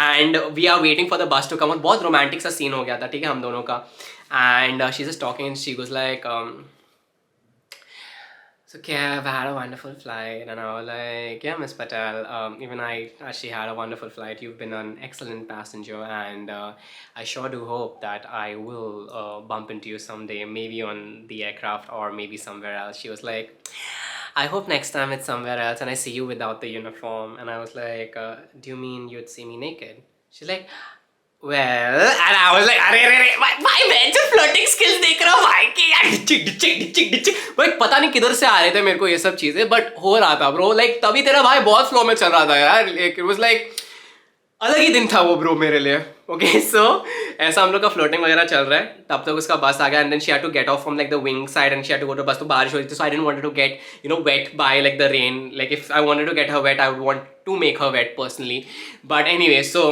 and we are waiting for the bus to come out। बहुत रोमांटिक सा सीन हो गया था, ठीक है, हम दोनों का। and she's just talking and she goes like so Kev, I had a wonderful flight, and I was like, yeah, Miss Patel, even I actually had a wonderful flight. You've been an excellent passenger, and I sure do hope that I will bump into you someday, maybe on the aircraft or maybe somewhere else. She was like, I hope next time it's somewhere else and I see you without the uniform. And I was like, do you mean you'd see me naked? She's like, well, and I was like, अरे भाई मैं जो flirting skills देख रहा हूँ भाई के यार, डिचिक भाई पता नहीं किधर से आ रहे थे मेरे को ये सब चीजें, बट हो रहा था ब्रो, लाइक तभी तेरा भाई बहुत फ्लो में चल रहा था यार, इट वाज लाइक अलग ही दिन था वो ब्रो मेरे लिए। ओके, सो ऐसा हम लोग का फ्लोटिंग वगैरह चल रहा है, तब तक उसका बस आ गया and then she had to get off from like the wing side and she had to go to bus. तो बारिश हो रही थी, so I didn't want to get wet by like the rain, like if I wanted to get her wet I would want to make her wet personally, but anyway, so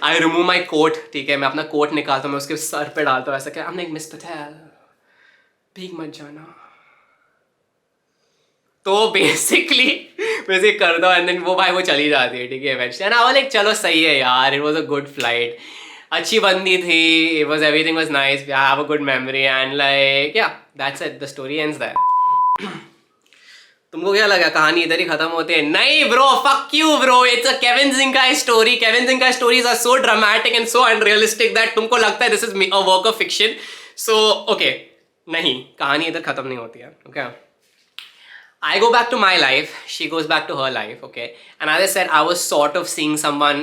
I remove my coat, ठीक है, मैं अपना coat निकालता हूँ, मैं उसके sir पे डालता हूँ ऐसा क्या, I'm like, मिस पटेल भीग मत जाना। तो बेसिकली कर दो एंड देन वो भाई वो चली जाती है, ठीक है, एंड आई वाज लाइक चलो सही है यार, it was a good flight, अच्छी बंदी थी, it was everything was nice, we have a good memory and like yeah that's it, the story ends there. तुमको क्या लगा कहानी इधर ही खत्म होती है? नहीं bro, fuck you bro, it's a Kevin जिंघाई स्टोरी। केविन जिंघाई stories are so dramatic and so unrealistic that तुमको लगता है this is a work of fiction. So okay, नहीं, कहानी इधर खत्म नहीं होती है। Okay, I go back to my life, she goes back to her life, okay? And as I said, I was sort of seeing someone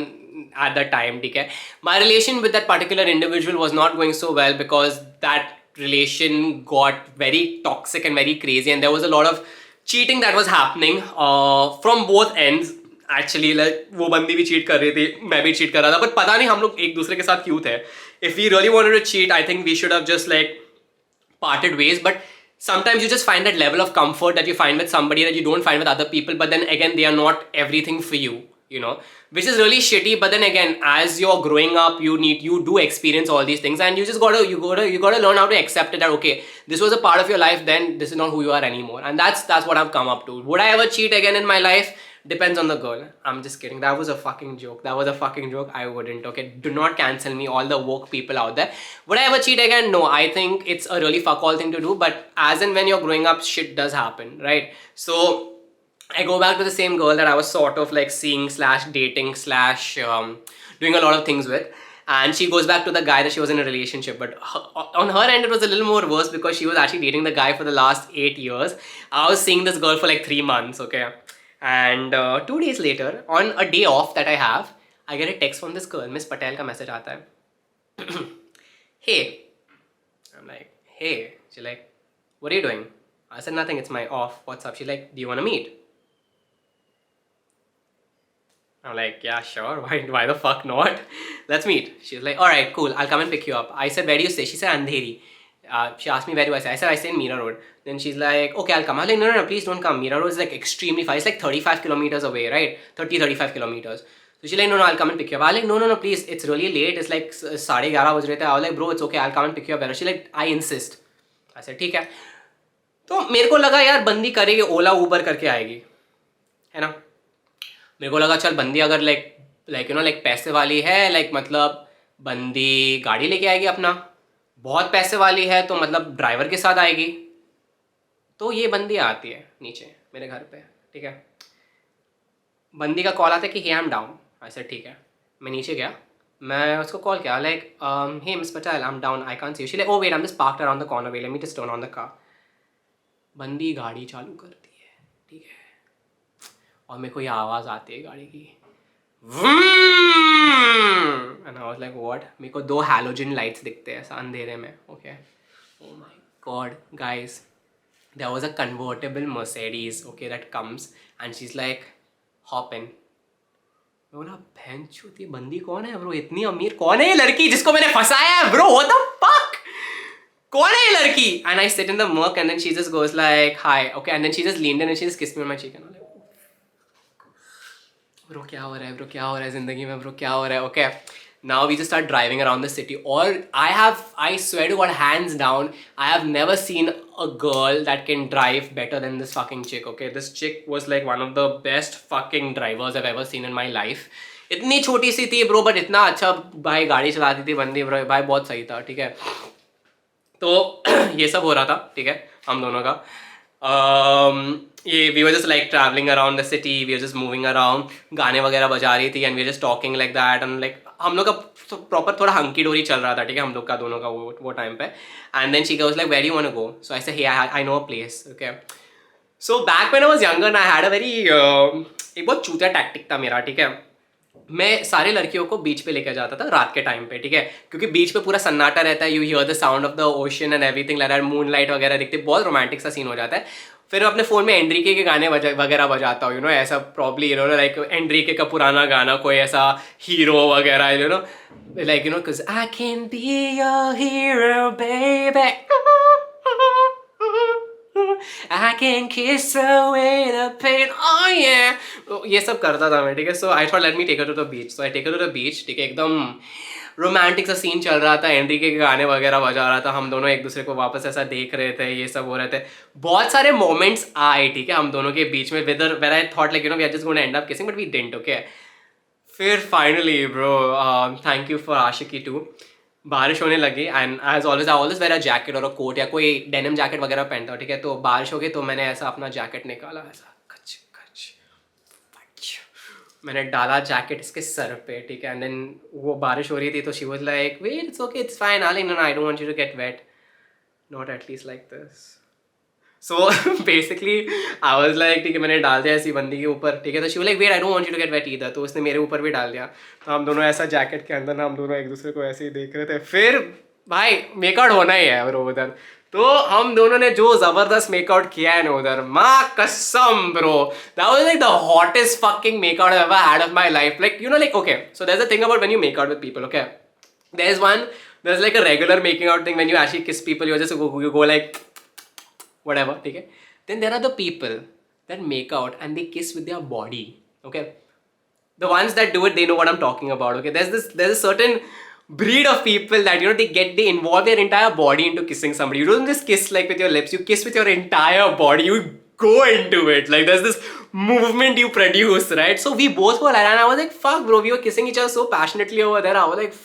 at the time, okay? My relation with that particular individual was not going so well because that relation got very toxic and very crazy, and there was a lot of cheating that was happening from both ends. Actually, like वो बंदी भी cheat कर रही थी, मैं भी cheat कर रहा था, but पता नहीं हम लोग एक दूसरे के साथ क्यों थे। If we really wanted to cheat, I think we should have just like parted ways, but sometimes you just find that level of comfort that you find with somebody that you don't find with other people, but then again they are not everything for you, which is really shitty. But then again, as you're growing up, you do experience all these things, and you just gotta learn how to accept it, that okay, this was a part of your life, then this is not who you are anymore. And that's what I've come up to. Would I ever cheat again in my life? Depends on the girl. I'm just kidding. That was a fucking joke. I wouldn't. Okay, do not cancel me, all the woke people out there. Would I ever cheat again? No, I think it's a really fuck all thing to do. But as and when you're growing up, shit does happen, right? So I go back to the same girl that I was sort of like seeing / dating / doing a lot of things with. And she goes back to the guy that she was in a relationship. But on her end, it was a little more worse because she was actually dating the guy for the last 8 years. I was seeing this girl for like 3 months, okay? And 2 days later, on a day off that I have, I get a text from this girl, Miss Patel का message आता है. Hey. I'm like, hey. She's like, what are you doing? I said, nothing, it's my off. What's up? She's like, do you want to meet? I'm like, yeah, sure. Why the fuck not? Let's meet. She's like, all right, cool. I'll come and pick you up. I said, where do you stay? She said, Andheri. She asked me, where do I stay? I said, I stay in Meera Road. Then she's like, okay, I'll come. I was like, no, please don't come. Meera Road is like extremely far. It's like 35 kilometers away, right? 35 kilometers. So she's like, no, I'll come and pick you up. I was like, no, please. It's really late. It's like 11:30 बज रहे थे. I was like, bro, it's okay. I'll come and pick you up. She's like, I insist. I said, ठीक है. तो मेरे को लगा यार बंदी करेगी, ओला ऊबर करके आएगी, है ना? मेरे को लगा चल बंदी अगर लाइक पैसे वाली है, लाइक मतलब बंदी गाड़ी लेके आएगी अपना, बहुत पैसे वाली है तो मतलब ड्राइवर के साथ आएगी। तो ये बंदी आती है नीचे मेरे घर पे, ठीक है। बंदी का कॉल आता है कि हे आई एम डाउन। ऐसे ठीक है, मैं नीचे गया, मैं उसको कॉल किया like hey Miss Patel I am down I can't see you. She like oh wait I am just parked around the corner, wait let me just turn on the car. बंदी गाड़ी चालू करती है, ठीक है, और मेरे को ये आवाज़ आती है गाड़ी की, and I was like what. मेरे को 2 हैलोजन लाइट्स दिखते हैं ऐसा अंधेरे में, okay. Oh my God guys, there was a convertible Mercedes, okay, that comes and she's like hop in। मैं बोला बहन चूती बंदी कौन है ब्रो, इतनी अमीर कौन है ये लड़की जिसको मैंने फंसाया है ब्रो, what the fuck, कौन है ये लड़की। and I sit in the Merc and then she just goes like hi, okay, and then she just leaned in and she just kissed me on my cheek and I'm like bro क्या हो रहा है bro, क्या हो रहा है जिंदगी में ब्रो, क्या हो रहा है। Okay now we just start driving around the city और I swear to God hands down I have never seen a girl that can drive better than this fucking chick. Okay this chick was like one of the best fucking drivers I have ever seen in my life. इतनी छोटी सी थी bro but इतना अच्छा भाई गाड़ी चलाती थी बंदी ब्रो, भाई बहुत सही था, ठीक है। तो ये सब हो रहा था, ठीक है, हम दोनों का। ये we were just like travelling around the city, we were just moving around, गाने वगैरह बजा रही थी and we were just talking like that and like हम लोग का प्रॉपर थोड़ा हंकी डोरी चल रहा था, ठीक है, हम लोग का दोनों का वो टाइम पे। And then she goes like where you want to go, so I say hey I know a place, okay. So back when I was younger I had a very एक बहुत चूतिया टैक्टिक था मेरा, ठीक है। मैं सारे लड़कियों को बीच पे लेकर जाता था रात के टाइम पे, ठीक है, क्योंकि बीच पे पूरा सन्नाटा रहता है, you here the sound of the ocean and everything like that, moon light वगैरह दिखते, बहुत रोमांटिक सा सीन हो जाता है। फिर मैं अपने फ़ोन में एंड्रिके के गाने वगैरह बजाता हूँ, यू नो, ऐसा प्रॉब्ली यू नो लाइक एंड्रिके का पुराना गाना, कोई ऐसा हीरो वगैरह, you know like you no because I can be your hero baby, I can kiss away the pain, oh yeah, तो ये सब करता था मैं, ठीक है। So I thought let me take her to the beach, so I take her to the beach, ठीक है, एकदम रोमांटिक सा सीन चल रहा था, एंड्रिके के गाने वगैरह बजा रहा था, हम दोनों एक दूसरे को वापस ऐसा देख रहे थे, ये सब हो रहे थे, बहुत सारे मोमेंट्स आए, ठीक है, हम दोनों के बीच में whatever I thought like you know we are just gonna end up kissing but we didn't, okay. फिर finally bro thank you for Aashiqui 2, बारिश होने लगी and as always I always wear a jacket और a coat या कोई denim jacket वगैरह पहनता हूँ, ठीक है। तो बारिश हो गई तो मैंने ऐसा अपना जैकेट निकाला, ऐसा खच खच फच, मैंने डाला जैकेट इसके सर पे, ठीक है। एंड देन वो बारिश हो रही थी तो she was like wait it's okay it's fine darling, no I don't want you to get wet, not at least like this. So basically I was like ठीक है, मैंने डाल दिया ऐसी बंदी के ऊपर, ठीक है। तो she was like wait I don't want you to get wet either, तो उसने मेरे ऊपर भी डाल दिया। तो हम दोनों ऐसा जैकेट के अंदर ना हम दोनों एक दूसरे को ऐसे ही देख रहे थे। फिर भाई मेकआउट होना ही है ब्रो उधर, तो हम दोनों ने जो जबरदस्त मेकआउट किया है ना उधर, माँ कसम bro, that was like the hottest fucking makeout I ever had of my life. Like you know like okay so there is a thing about when you make out with people, okay, there's like a regular making out thing when you actually kiss people, you just you go like whatever, ठीक है। Then there are the people that make out and they kiss with their body, okay, the ones that do it they know what I'm talking about, okay. There's a certain breed of people that you know they involve their entire body into kissing somebody. You don't just kiss like with your lips, you kiss with your entire body, you go into it, like there's this movement you produce, right? So we both were like, and I was like fuck bro, we were kissing each other so passionately over there, I was like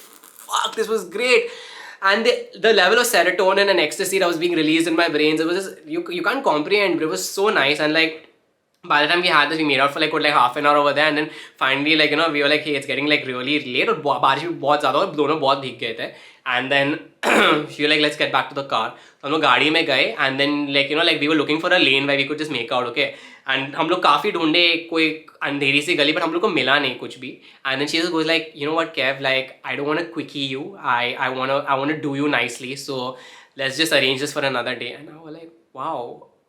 fuck, this was great. And the level of serotonin and ecstasy that was being released in my brains, it was just you can't comprehend, but it was so nice. And like by the time we had this, we made out for like half an hour over there, and then finally like you know we were like hey it's getting like really late और बारिश भी बहुत ज़्यादा और दोनों बहुत भीग गए थे। And then she was like let's get back to the car, तो हम लोग गाड़ी में गए and then like you know like we were looking for a lane where we could just make out, okay. And हम लोग काफ़ी ढूंढे कोई अंधेरी सी गली, पर हम लोग को मिला नहीं कुछ भी। And then she just goes like you know what Kev, like I don't want to quickie you, I want to do you nicely, so let's just arrange this for another day. And I was like wow,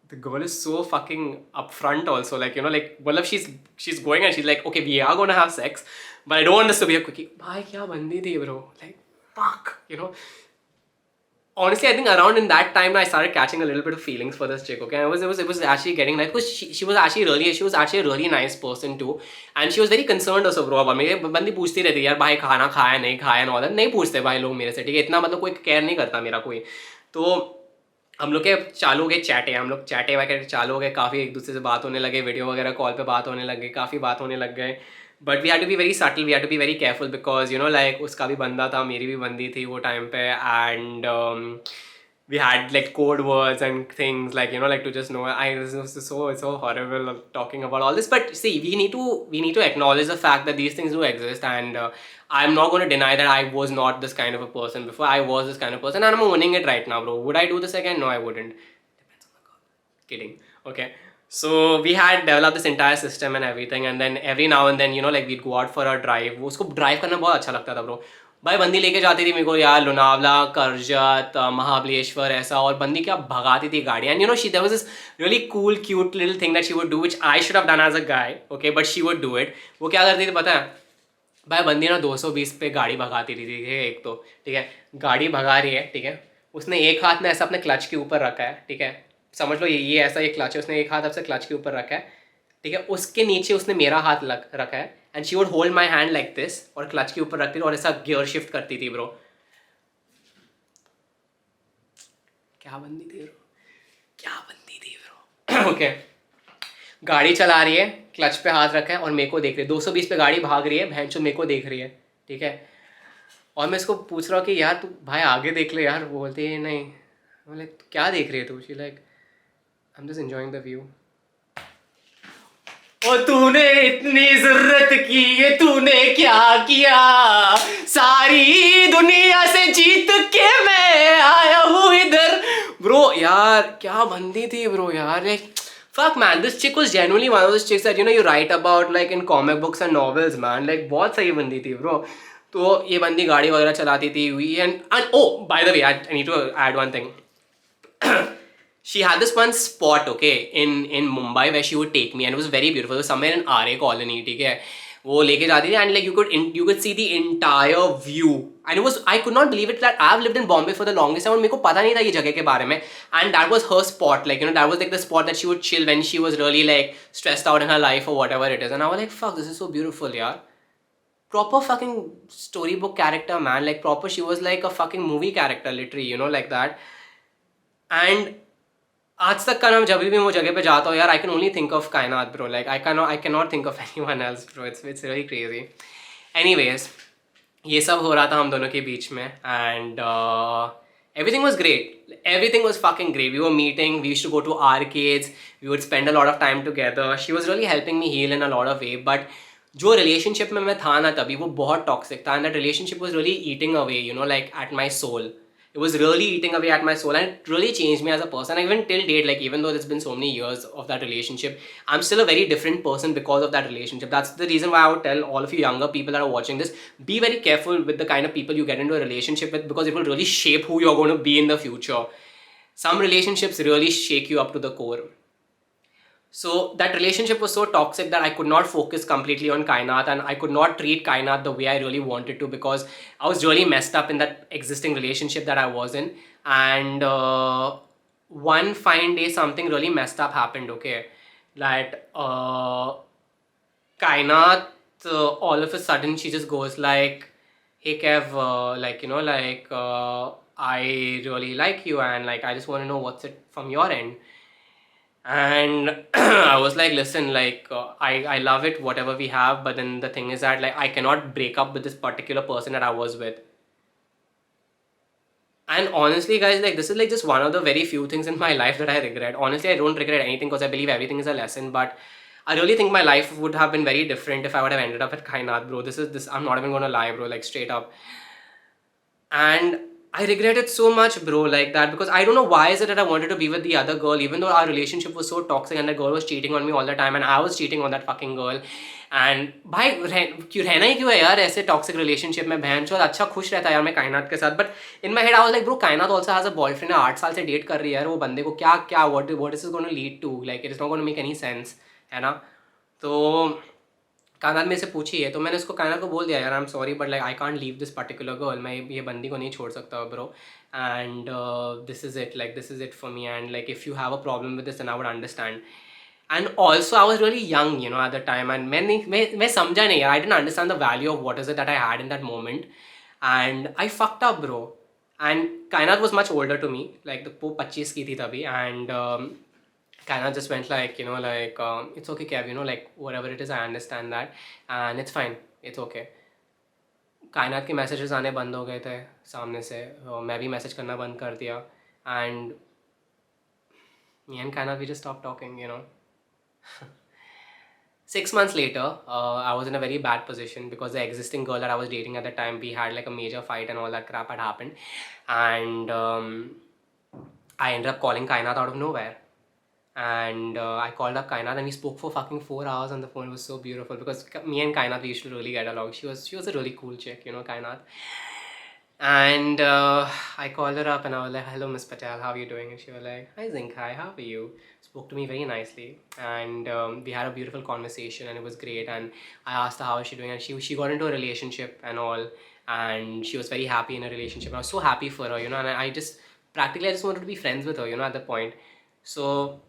the girl is so fucking upfront also, like you know like well she's going and she's like okay we are gonna have sex but I don't want this to be a quickie. भाई क्या बंदी थी bro, like fuck, you know. Honestly, I think around in that time I started catching a little bit of feelings for this chick, okay. And it was actually getting like because she was actually a really nice person too, and she was very concerned also bro about me. बंदी पूछती रहती यार भाई खाना खाया नहीं खाया and all that, नहीं पूछते भाई लोग मेरे से, ठीक है, इतना मतलब कोई केयर नहीं करता मेरा कोई। तो हम लोग के चालू हो गए चैटे, हम लोग चैटे वगैरह चालू हो गए, काफ़ी एक दूसरे से बात होने लगे, वीडियो वगैरह कॉल पे बात होने लगे, काफ़ी बात होने लग गए। But we had to be very subtle, we had to be very careful because you know like उसका भी बंदा था मेरी भी बंदी थी वो टाइम पे। And we had like code words and things like, you know, like to just know. This was so horrible of talking about all this, but see, we need to acknowledge the fact that these things do exist, and I'm not going to deny that I was not this kind of a person before. I was this kind of person, and I'm owning it right now, bro. Would I do this again? No, I wouldn't. Depends on the girl. Kidding. Okay. So we had developed this entire system and everything, and then every now and then, you know, like we'd go out for a drive. वो उसको drive करना बहुत अच्छा लगता था, bro. भाई बंदी लेके जाती थी मेरे को यार लोनावला, करजत, महाबलेश्वर ऐसा, और बंदी क्या भगाती थी गाड़ी. And you know, she there was this really cool cute little thing that she would do which I should have done as a guy, okay, but she would do it. वो क्या करती थी पता है भाई? बंदी ना 220 पे गाड़ी भगाती थी, ठीक है? एक तो ठीक है, गाड़ी भगा रही है, ठीक है, उसने एक हाथ में ऐसा अपने क्लच के ऊपर रखा है, ठीक है, समझ लो ये ऐसा ये क्लच है, उसने एक हाथ ऐसे क्लच के ऊपर रखा है, ठीक है, उसके नीचे उसने मेरा हाथ रखा है, and she would hold my hand like this, और क्लच के ऊपर रखती थी और ऐसा गियर शिफ्ट करती थी, ब्रो. क्या बंदी थी ब्रो, क्या बंदी थी ब्रो. ओके, गाड़ी चला रही है, क्लच पे हाथ रखा है और मेरे को देख रही है, 220 पे गाड़ी भाग रही है, बहन चो मेरे को देख रही है, ठीक है, और मैं इसको पूछ रहा हूँ कि यार तू भाई आगे देख ले यार. वो बोलती है नहीं. लाइक क्या देख रही है तू? She like I am just enjoying the view. और तूने इतनी जरूरत की ये तूने क्या किया, सारी दुनिया से जीत के मैं आया हूँ इधर. ब्रो यार क्या बंदी थी ब्रो यार. Like fuck man, this chick was genuinely one of those chicks that, you know, you write about like in comic books and novels, man. Like बहुत सही बंदी थी bro. तो ये बंदी गाड़ी वगैरह चलाती थी. And oh by the way, I need to add one thing. She had this one spot, okay, in Mumbai where she would take me, and it was very beautiful. It was somewhere in RA colony, ठीक है, वो लेके जाती थी, and like you could see the entire view, and it was, I could not believe it that I've lived in Bombay for the longest time और मेरे को पता नहीं था ये जगह के बारे में, and that was her spot, like, you know, that was like the spot that she would chill when she was really like stressed out in her life or whatever it is, and I was like fuck, this is so beautiful यार. Proper fucking storybook character, man. Like proper, she was like a fucking movie character literally, you know, like that. And आज तक का ना जब भी मैं वो जगह पे जाता हूँ यार, I can only think of Kainat bro. Like I can not think of anyone else bro. It's really crazy. Anyways, ये सब हो रहा था हम दोनों के बीच में, and everything was great. Everything was fucking great. We were meeting, we used to go to arcades, we would spend a lot of time together. She was really helping me heal in a lot of way, but जो relationship में मैं था ना तभी, वो बहुत toxic था, and that relationship was really eating away, you know, like at my soul. It was really eating away at my soul, and it really changed me as a person. And even till date, like even though it's been so many years of that relationship, I'm still a very different person because of that relationship. That's the reason why I would tell all of you younger people that are watching this, be very careful with the kind of people you get into a relationship with, because it will really shape who you're going to be in the future. Some relationships really shake you up to the core. So that relationship was so toxic that I could not focus completely on Kainat, and I could not treat Kainat the way I really wanted to, because I was really messed up in that existing relationship that I was in. And one fine day something really messed up happened, okay, that Kainat all of a sudden she just goes like, hey Kev, like, you know, like I really like you, and like I just want to know what's it from your end. And I was like, listen, like I love it whatever we have, but then the thing is that like I cannot break up with this particular person that I was with. And honestly guys, like this is like just one of the very few things in my life that I regret. Honestly, I don't regret anything because I believe everything is a lesson, but I really think my life would have been very different if I would have ended up at Kainat, bro. This I'm not even gonna lie, bro, like straight up. And I regret it so much, bro, like that, because I don't know why is it that I wanted to be with the other girl, even though our relationship was so toxic and the girl was cheating on me all the time and I was cheating on that fucking girl. And भाई क्यों रहना ही क्यों है यार ऐसे toxic relationship में? बहन चोद अच्छा खुश रहता है यार मैं कायनात के साथ, but in my head I was like bro, कायनात आल्सो हैज अ बॉयफ्रेंड, 8 साल से डेट कर रही है यार वो बंदे को, क्या क्या what is it gonna lead to, like it is not gonna make any sense, है ना? तो कायनात मेरे से पूछी है, तो मैंने उसको कायनात को बोल दिया यार I am sorry but like I can't leave this particular girl, मैं ये बंदी को नहीं छोड़ सकता bro, and this is it, like this is it for me, and like if you have a problem with this then I would understand. And also I was really young, you know, at the time, and मैं समझा नहीं यार, I didn't understand the value of what is it that I had in that moment, and I fucked up, bro. And Kainat was much older to me, like वो 25 की थी तभी, and Kainat just went like, you know, like it's okay Kev, you know, like whatever it is I understand that and it's fine, it's okay. कायनात के messages आने बंद हो गए थे सामने से, मैं भी मैसेज करना बंद कर दिया, and me and Kainat, we just stopped talking, 6 months later, I was in a very bad position because the existing girl that I was dating at the time, we had like a major fight and all that crap had happened. And I ended up calling Kainat out of nowhere. And I called up Kainat and we spoke for fucking 4 hours on the phone. It was so beautiful because me and Kainat, we used to really get along. She was a really cool chick, Kainat. And I called her up and I was like, "Hello, Miss Patel, how are you doing?" And she was like, "Hi, Zingkhai, how are you?" Spoke to me very nicely. And we had a beautiful conversation and it was great. And I asked her how is she doing, and she got into a relationship and all. And she was very happy in a relationship. I was so happy for her, and I just practically I just wanted to be friends with her, at the point. So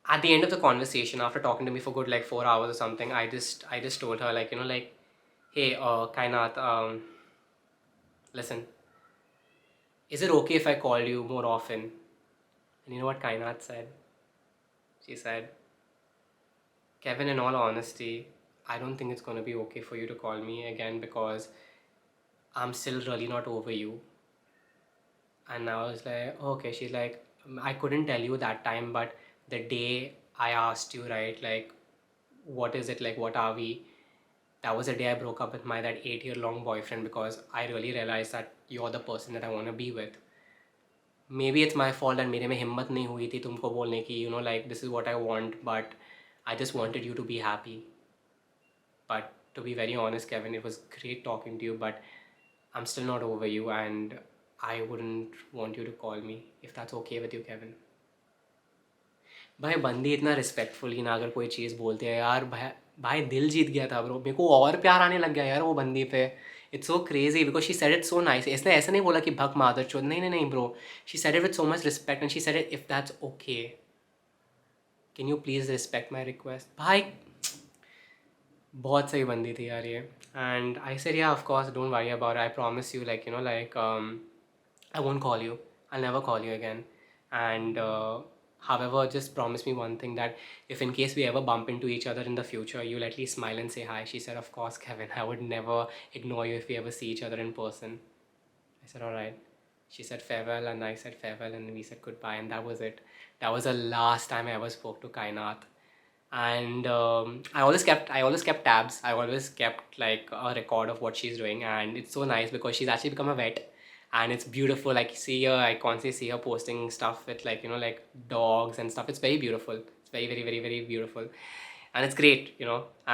at the end of the conversation, after talking to me for good like 4 hours or something, I just told her like, hey, Kainat, listen, is it okay if I call you more often? And you know what Kainat said? She said, Kevin, in all honesty, I don't think it's going to be okay for you to call me again because I'm still really not over you. And I was like, "Oh, okay." She's like, I couldn't tell you that time, but the day I asked you, right, like, what is it, like, what are we? That was the day I broke up with my that 8 year long boyfriend because I really realized that you're the person that I want to be with. Maybe it's my fault and मेरे में हिम्मत नहीं हुई थी तुमको बोलने की, like, this is what I want, but I just wanted you to be happy. But to be very honest, Kevin, it was great talking to you, but I'm still not over you and I wouldn't want you to call me if that's okay with you, Kevin. भाई बंदी इतना respectfully ना अगर कोई चीज़ बोलते हैं यार, भाई भाई दिल जीत गया था ब्रो, मेरे को और प्यार आने लग गया यार वो बंदी पे. It's so crazy because she said it so nice. इसने ऐसा नहीं बोला कि भक मादर चोद, नहीं नहीं नहीं bro. She said it with so much respect and she said it, if that's okay can you please respect my request. भाई बहुत सही बंदी थी यार ये. एंड आई सेड या of course don't worry about, I promise you like like I won't call you. I'll never call you again. And however, just promise me one thing, that if in case we ever bump into each other in the future, you'll at least smile and say hi. She said, of course, Kevin. I would never ignore you if we ever see each other in person. I said, all right. She said farewell and I said farewell and we said goodbye, and that was it. That was the last time I ever spoke to Kainat. And I always kept tabs. I always kept like a record of what she's doing, and it's so nice because she's actually become a vet, and it's beautiful. Like, see her, I constantly see her posting stuff with like like dogs and stuff. It's very beautiful. It's very very very very beautiful, and it's great.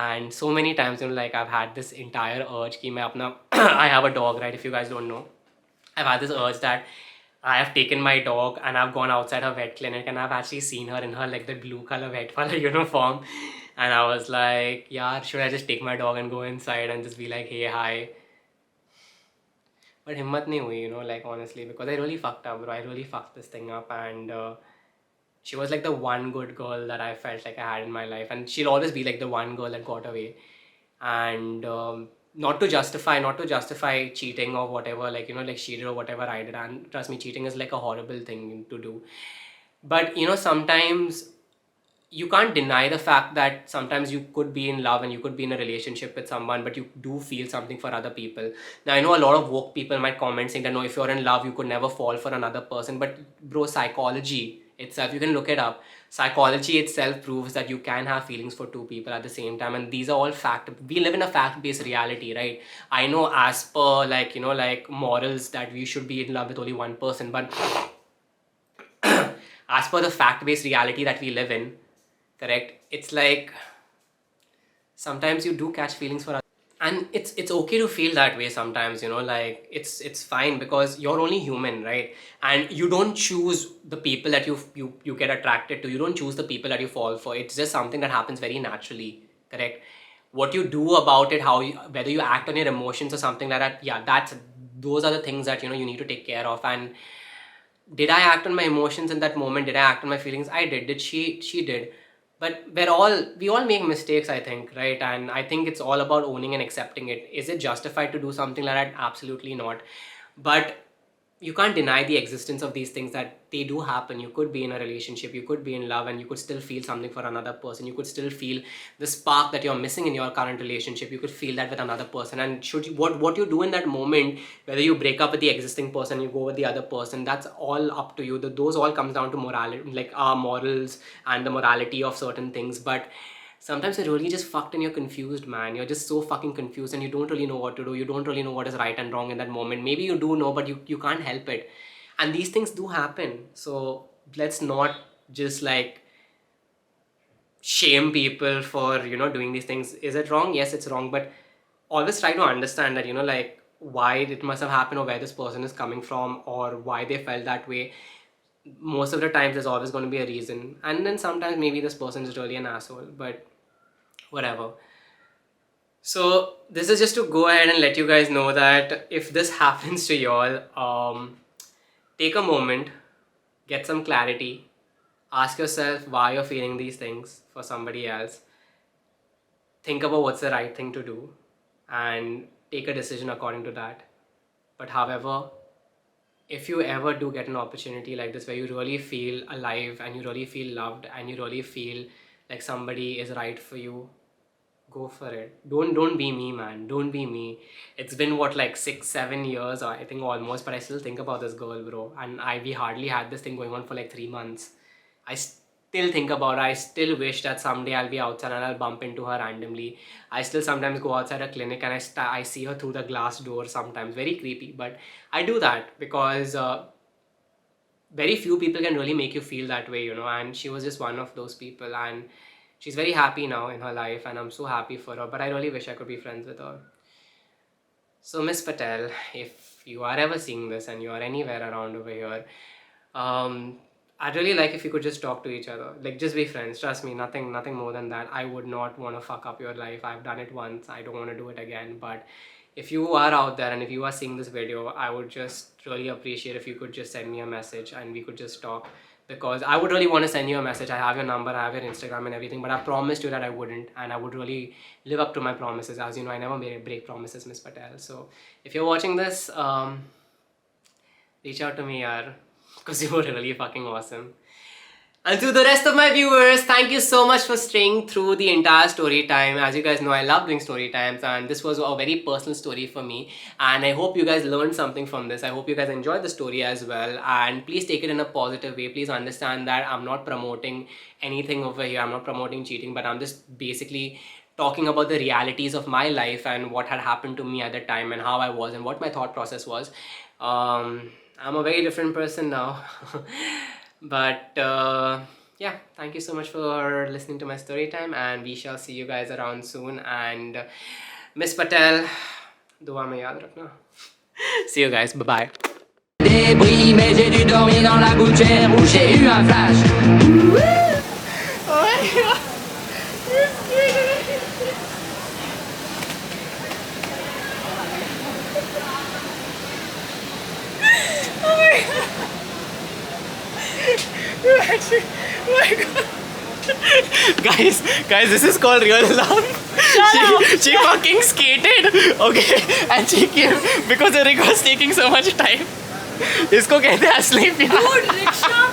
And so many times like I've had this entire urge कि मैं अपना I have a dog, right? If you guys don't know, I've had this urge that I have taken my dog and I've gone outside her vet clinic and I've actually seen her in her like the blue color vet color uniform, and I was like, yeah, should I just take my dog and go inside and just be like, hey, hi? But himmat nahi hui, like honestly, because I really fucked up, bro. I really fucked this thing up, and she was like the one good girl that I felt like I had in my life, and she'll always be like the one girl that got away. And not to justify cheating or whatever, like like she did or whatever I did. And trust me, cheating is like a horrible thing to do. But sometimes you can't deny the fact that sometimes you could be in love and you could be in a relationship with someone, but you do feel something for other people. Now, I know a lot of woke people might comment saying that no, if you're in love, you could never fall for another person. But bro, psychology itself, you can look it up. Psychology itself proves that you can have feelings for two people at the same time, and these are all fact. We live in a fact-based reality, right? I know as per like like morals that we should be in love with only one person, but as per the fact-based reality that we live in, correct, it's like sometimes you do catch feelings for others, and it's okay to feel that way sometimes, like it's fine because you're only human, right? And you don't choose the people that you get attracted to. You don't choose the people that you fall for. It's just something that happens very naturally, correct? What you do about it, whether you act on your emotions or something like that, yeah, those are the things that you need to take care of. And did I act on my emotions in that moment? Did I act on my feelings? I did. Did she did? But we all make mistakes, I think, right? And I think it's all about owning and accepting it. Is it justified to do something like that? Absolutely not. But you can't deny the existence of these things, that they do happen. You could be in a relationship, you could be in love, and you could still feel something for another person. You could still feel the spark that you're missing in your current relationship. You could feel that with another person. And should you, what you do in that moment, whether you break up with the existing person, you go with the other person, that's all up to you. Those all comes down to morality, like our morals and the morality of certain things. But sometimes you're really just fucked and you're confused, man. You're just so fucking confused and you don't really know what to do. You don't really know what is right and wrong in that moment. Maybe you do know, but you can't help it. And these things do happen. So let's not just like shame people for, doing these things. Is it wrong? Yes, it's wrong. But always try to understand that, like why it must have happened, or where this person is coming from, or why they felt that way. Most of the times there's always going to be a reason. And then sometimes maybe this person is really an asshole, but whatever. So this is just to go ahead and let you guys know that if this happens to y'all, take a moment, get some clarity, ask yourself why you're feeling these things for somebody else, think about what's the right thing to do, and take a decision according to that. But however, if you ever do get an opportunity like this where you really feel alive and you really feel loved and you really feel like somebody is right for you, go for it. Don't be me, man. Don't be me. It's been what, like 6-7 years, or I think almost, but I still think about this girl, bro. And we hardly had this thing going on for like 3 months. I still think about her. I still wish that someday I'll be outside and I'll bump into her randomly. I still sometimes go outside a clinic and I see her through the glass door sometimes. Very creepy, but I do that because very few people can really make you feel that way, and she was just one of those people. And she's very happy now in her life, and I'm so happy for her, but I really wish I could be friends with her. So Miss Patel, if you are ever seeing this and you are anywhere around over here, I'd really like if you could just talk to each other. Like, just be friends. Trust me, nothing more than that. I would not want to fuck up your life. I've done it once. I don't want to do it again. But if you are out there and if you are seeing this video, I would just really appreciate if you could just send me a message and we could just talk. Because I would really want to send you a message. I have your number, I have your Instagram and everything, but I promised you that I wouldn't, and I would really live up to my promises. As you know, I never break promises, Miss Patel. So if you're watching this, reach out to me, yaar, because you were really fucking awesome. And to the rest of my viewers, thank you so much for staying through the entire story time. As you guys know, I love doing story times, and this was a very personal story for me. And I hope you guys learned something from this. I hope you guys enjoyed the story as well. And please take it in a positive way. Please understand that I'm not promoting anything over here. I'm not promoting cheating, but I'm just basically talking about the realities of my life and what had happened to me at the time and how I was and what my thought process was. I'm a very different person now. But yeah, thank you so much for listening to my story time, and we shall see you guys around soon. And Miss Patel, dua mein yaad rakhna. See you guys, bye bye. Débris, mais j'ai dû dormir dans la gouttière où j'ai eu un flash. Oh my god. Oh my god. Actually, oh my god. Guys, this is called real love. She fucking skated, okay, and she came because the rig was taking so much time. इसको कहते हैं असली प्यार. Dude, rickshaw